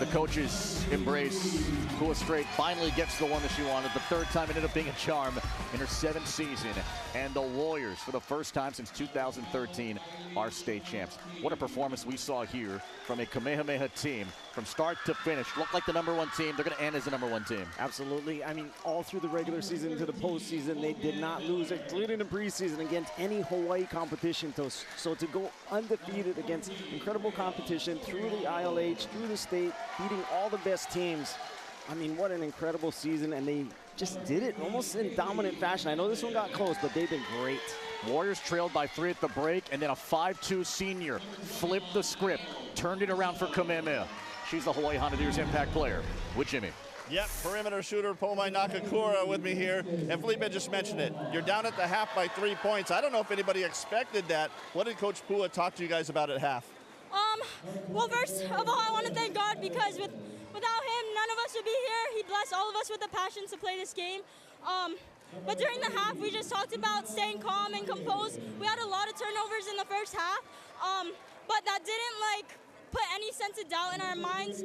The coaches embrace. Pua Strait finally gets the one that she wanted. The third time it ended up being a charm in her 7th season. And the Warriors, for the first time since 2013, are state champs. What a performance we saw here from a Kamehameha team. From start to finish, looked like the #1 team. They're going to end as the #1 team. Absolutely. I mean, all through the regular season to the postseason, they did not lose, including the preseason, against any Hawaii competition. So to go undefeated against incredible competition through the ILH, through the state, beating all the best teams, I mean, what an incredible season, and they just did it almost in dominant fashion. I know this one got close, but they've been great. Warriors trailed by 3 at the break, and then a 5-2 senior flipped the script, turned it around for Kamehameha. She's the Hawaii Honduras Impact player with Jimmy. Yep, perimeter shooter Pomai Nakakura with me here. And Felipe just mentioned it. You're down at the half by 3 points. I don't know if anybody expected that. What did Coach Pua talk to you guys about at half? Well, first of all, I want to thank God because without him, none of us would be here. He blessed all of us with the passion to play this game. But during the half, we just talked about staying calm and composed. We had a lot of turnovers in the first half, but that didn't put any sense of doubt in our minds.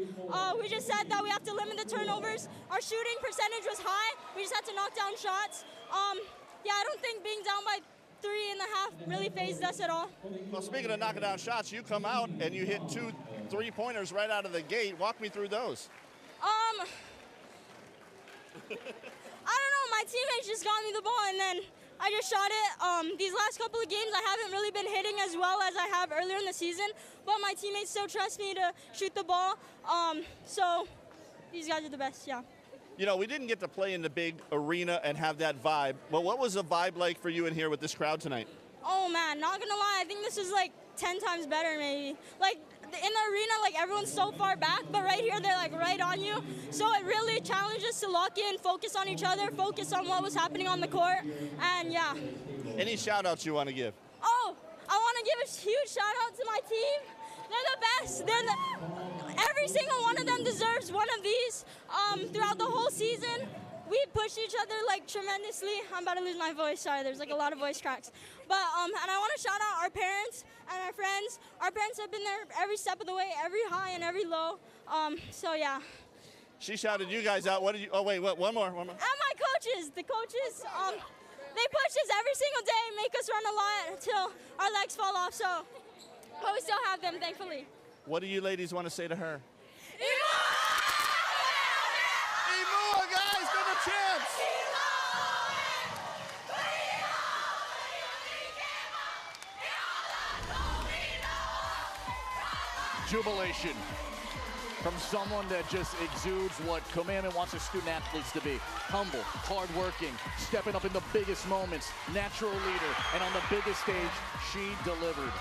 We just said that we have to limit the turnovers. Our shooting percentage was high. We just had to knock down shots. Yeah, I don't think being down by 3.5 really fazed us at all. Well, speaking of knocking down shots, you come out and you hit 2 3-pointers right out of the gate. Walk me through those. I don't know. My teammates just got me the ball and then I just shot it. These last couple of games, I haven't really been hitting as well as I have earlier in the season, but my teammates still trust me to shoot the ball. So these guys are the best, yeah. You know, we didn't get to play in the big arena and have that vibe. Well, what was the vibe like for you in here with this crowd tonight? Oh man, not gonna lie, I think this is 10 times better maybe. In the arena, everyone's so far back, but right here, they're right on you. So it really challenged us to lock in, focus on each other, focus on what was happening on the court, and yeah. Any shout outs you want to give? Oh, I want to give a huge shout out to my team. They're the best. Every single one of them deserves one of these throughout the whole season. we pushed each other like tremendously. I'm about to lose my voice. Sorry, there's like a lot of voice cracks. But and I want to shout out our parents and our friends. Our parents have been there every step of the way, every high and every low. So yeah. She shouted you guys out. What did you? Oh wait, what? One more. And my coaches, the coaches, they push us every single day, make us run a lot until our legs fall off. So, but we still have them, thankfully. What do you ladies want to say to her? Imua, guys, for the chance! Jubilation from someone that just exudes what Kamehameha wants his student athletes to be. Humble, hardworking, stepping up in the biggest moments, natural leader, and on the biggest stage, she delivered.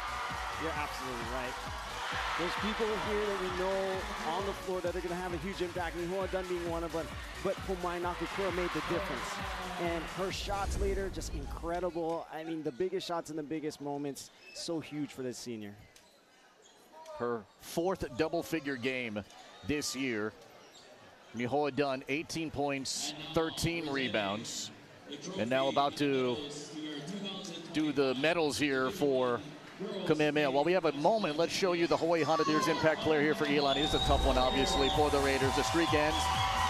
You're absolutely right. There's people here that we know on the floor that are going to have a huge impact. Mihoa Dunn being one of them, but Pomai Nakakura made the difference. And her shots later, just incredible. I mean, the biggest shots in the biggest moments, so huge for this senior. Her fourth double-figure game this year. Mihoa Dunn, 18 points, 13 rebounds. And now about to do the medals here for Kamehameha. While we have a moment, let's show you the Hawaii Honda-Deer's impact player here for Iolani. This is a tough one, obviously, for the Raiders. The streak ends,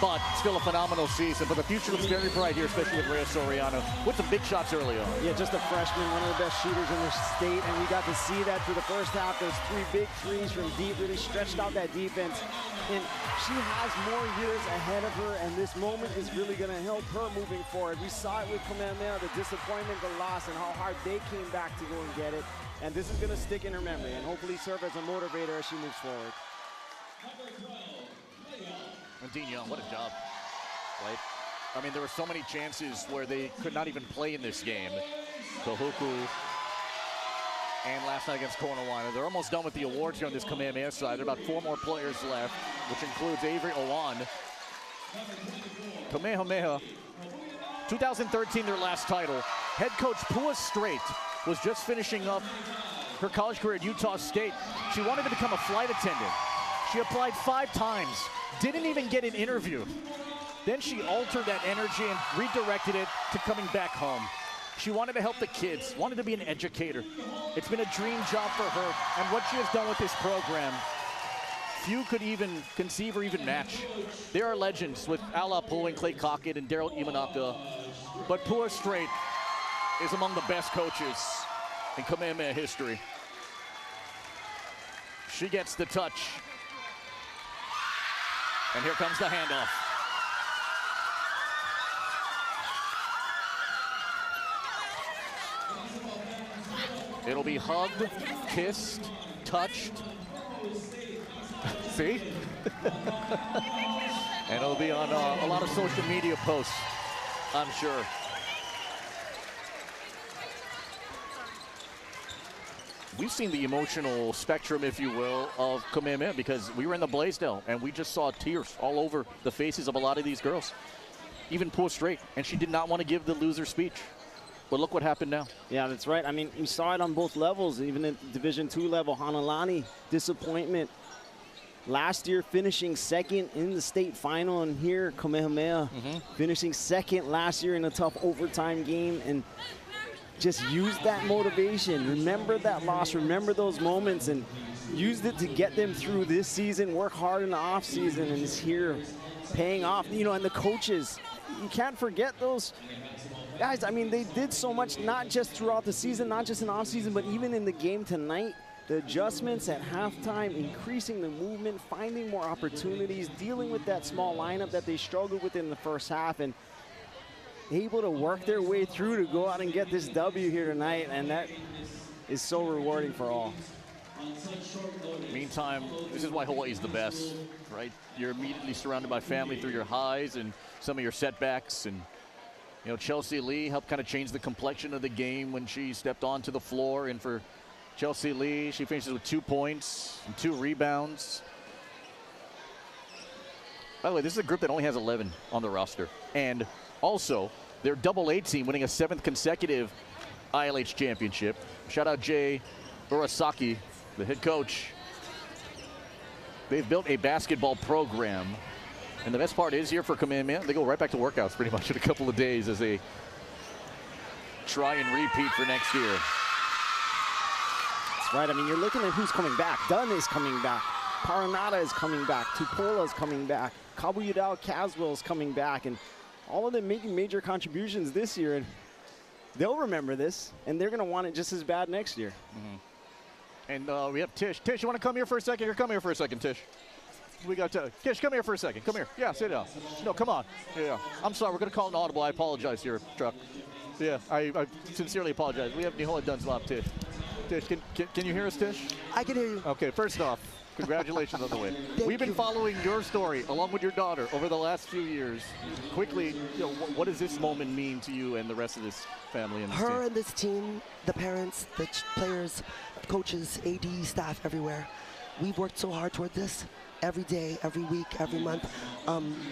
but still a phenomenal season. But the future looks very bright here, especially with Rhea Soriano, with some big shots early on. Yeah, just a freshman, one of the best shooters in the state, and we got to see that through the first half. Those 3 big threes from deep really stretched out that defense. And she has more years ahead of her, and this moment is really going to help her moving forward. We saw it with Kamehameha, the disappointment, the loss, and how hard they came back to go and get it. And this is going to stick in her memory and hopefully serve as a motivator as she moves forward. And Dean Young, what a job, right? I mean, there were so many chances where they could not even play in this game. Kahuku and last night against Kornawina. They're almost done with the awards here on this Kamehameha side. There are about 4 more players left, which includes Avery Owan. Kamehameha, 2013, their last title. Head coach Pua Strait was just finishing up her college career at Utah State. She wanted to become a flight attendant. She applied 5 times, didn't even get an interview. Then she altered that energy and redirected it to coming back home. She wanted to help the kids, wanted to be an educator. It's been a dream job for her, and what she has done with this program, few could even conceive or even match. There are legends with Ala Poole and Clay Cockett and Daryl Imanaka, but Pua Strait is among the best coaches in Kamehameha history. She gets the touch. And here comes the handoff. It'll be hugged, kissed, touched. See? And it'll be on a lot of social media posts, I'm sure. We've seen the emotional spectrum, if you will, of Kamehameha because we were in the Blaisdell and we just saw tears all over the faces of a lot of these girls. Even Pua Strait, and she did not want to give the loser speech. But look what happened now. Yeah, that's right. I mean, we saw it on both levels, even at Division II level. Hanalani, disappointment. Last year, finishing second in the state final, and here, Kamehameha finishing second last year in a tough overtime game, and just used that motivation. Remember that loss, remember those moments, and used it to get them through this season, work hard in the off season, and is here paying off. You know, and the coaches, you can't forget those guys. I mean, they did so much, not just throughout the season, not just in off season, but even in the game tonight. The adjustments at halftime, increasing the movement, finding more opportunities, dealing with that small lineup that they struggled with in the first half, and able to work their way through to go out and get this W here tonight, and that is so rewarding for all. Meantime, this is why Hawaii's the best, right? You're immediately surrounded by family through your highs and some of your setbacks, and you know, Chelsea Lee helped kind of change the complexion of the game when she stepped onto the floor, and for Chelsea Lee, she finishes with 2 points and 2 rebounds. By the way, this is a group that only has 11 on the roster. And also, their double-A team winning a 7th consecutive ILH championship. Shout out Jay Urasaki, the head coach. They've built a basketball program And the best part is here for Kamehameha, they go right back to workouts pretty much in a couple of days as they try and repeat for next year. That's right. I mean, you're looking at who's coming back. Dunn is coming back. Paranada is coming back. Tupola is coming back. Kabuyudao Caswell is coming back. And all of them making major contributions this year. And they'll remember this, and they're going to want it just as bad next year. And we have Tish. Tish, you want to come here for a second? Here, come here for a second, Tish. We got Tish, come here for a second. Come here. Yeah, sit down. No, come on. Yeah. I'm sorry. We're going to call an audible. I apologize here, Truck. Yeah, I sincerely apologize. We have Nihoa Dunslop, Tish. Tish, can you hear us, Tish? I can hear you. Okay, first off, congratulations on the win. We've been following your story along with your daughter over the last few years. Quickly, what does this moment mean to you and the rest of this family and this Her team? and this team, the parents, the players, coaches, AD, staff, everywhere. We've worked so hard toward this every day, every week, every month.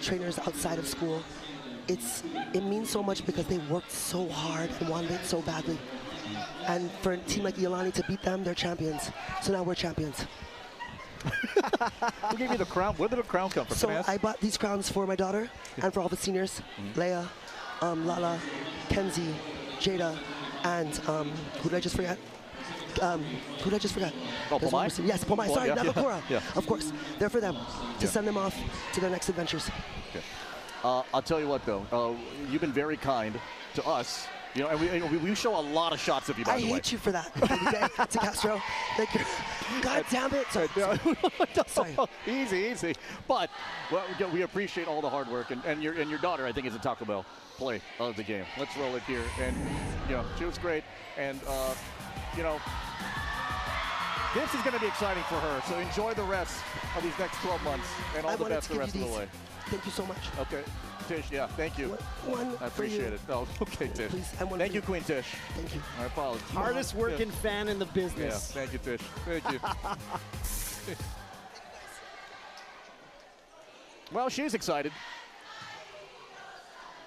Trainers outside of school. It means so much because they worked so hard and wanted it so badly. And for a team like Iolani to beat them, they're champions. So now we're champions. Who gave you the crown? Where did the crown come from? So I bought these crowns for my daughter and for all the seniors. Leia, Lala, Kenzie, Jada, and who did I just forget? Who did I just forget? Oh, Pomai? Yes, Pomai. Sorry, yeah. Navakura. Yeah. Of course. They're for them to send them off to their next adventures. Okay. I'll tell you what, though. You've been very kind to us. And we show a lot of shots of you, by the way. I hate you for that, to Castro. Thank you. God damn it. Sorry. Easy. But we appreciate all the hard work. And your daughter, I think, is a Taco Bell play of the game. Let's roll it here. And, she was great. And, this is going to be exciting for her. So enjoy the rest of these next 12 months. And all the best the rest of the way. Thank you so much. Okay. Tish, yeah, thank you. One I appreciate it. Oh, okay, Tish. Please, thank you, Queen Tish. Thank you. I apologize. Hardest working fan in the business. Yeah, thank you, Tish. Thank you. Well, she's excited.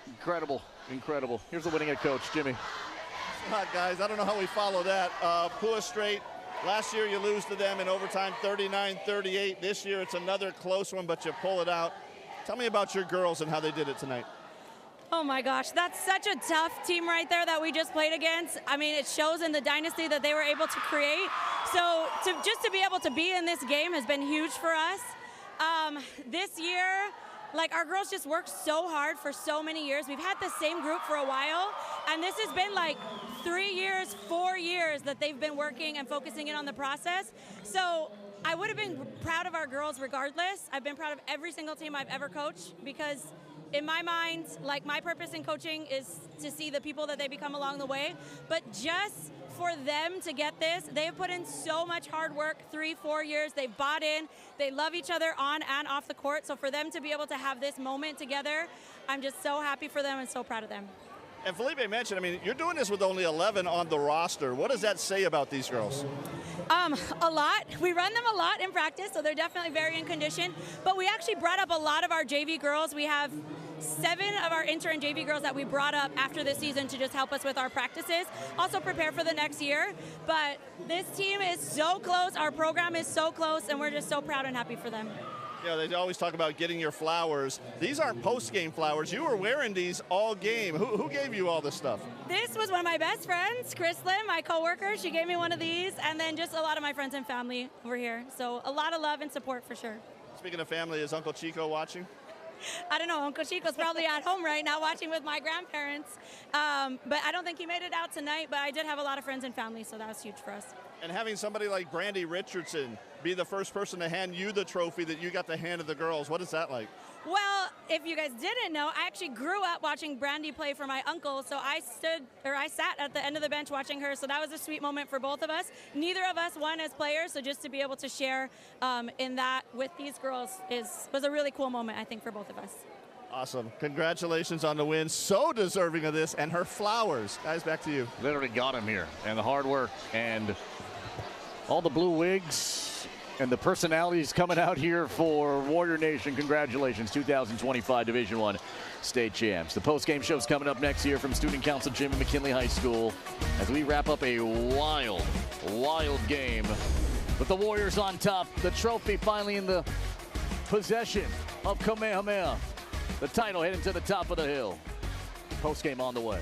Incredible. Here's the winning head coach, Jimmy. Guys, I don't know how we follow that. Pua straight. Last year you lose to them in overtime 39-38. This year it's another close one, but you pull it out. Tell me about your girls and how they did it tonight. Oh my gosh, that's such a tough team right there that we just played against. I mean, it shows in the dynasty that they were able to create. So just to be able to be in this game has been huge for us. This year, our girls just worked so hard for so many years. We've had the same group for a while, and this has been 3 years, 4 years that they've been working and focusing in on the process. So I would have been proud of our girls regardless. I've been proud of every single team I've ever coached because in my mind, my purpose in coaching is to see the people that they become along the way. But just for them to get this, they've put in so much hard work, 3-4 years. They've bought in. They love each other on and off the court. So for them to be able to have this moment together, I'm just so happy for them and so proud of them. And Felipe mentioned, you're doing this with only 11 on the roster. What does that say about these girls? A lot. We run them a lot in practice, so they're definitely very in condition. But we actually brought up a lot of our JV girls. We have 7 of our inter and JV girls that we brought up after this season to just help us with our practices, also prepare for the next year. But this team is so close. Our program is so close, and we're just so proud and happy for them. They always talk about getting your flowers. These aren't post-game flowers. You were wearing these all game. Who gave you all this stuff? This was one of my best friends, Chrislyn, my coworker. She gave me one of these, and then just a lot of my friends and family over here. So a lot of love and support for sure. Speaking of family, is Uncle Chico watching? I don't know. Uncle Chico's probably at home right now watching with my grandparents. But I don't think he made it out tonight, but I did have a lot of friends and family, so that was huge for us. And having somebody like Brandy Richardson be the first person to hand you the trophy that you got to hand to the girls, what is that like? Well, if you guys didn't know, I actually grew up watching Brandy play for my uncle, so I sat at the end of the bench watching her, so that was a sweet moment for both of us. Neither of us won as players, so just to be able to share in that with these girls was a really cool moment, I think, for both of us. Awesome. Congratulations on the win. So deserving of this, and her flowers. Guys, back to you. Literally got him here, and the hard work, and all the blue wigs, and the personalities coming out here for Warrior Nation. Congratulations, 2025 Division I state champs. The post-game show's coming up next year from Student Council Gym at McKinley High School as we wrap up a wild game with the Warriors on top. The trophy finally in the possession of Kamehameha. The title heading to the top of the hill. Post game on the way.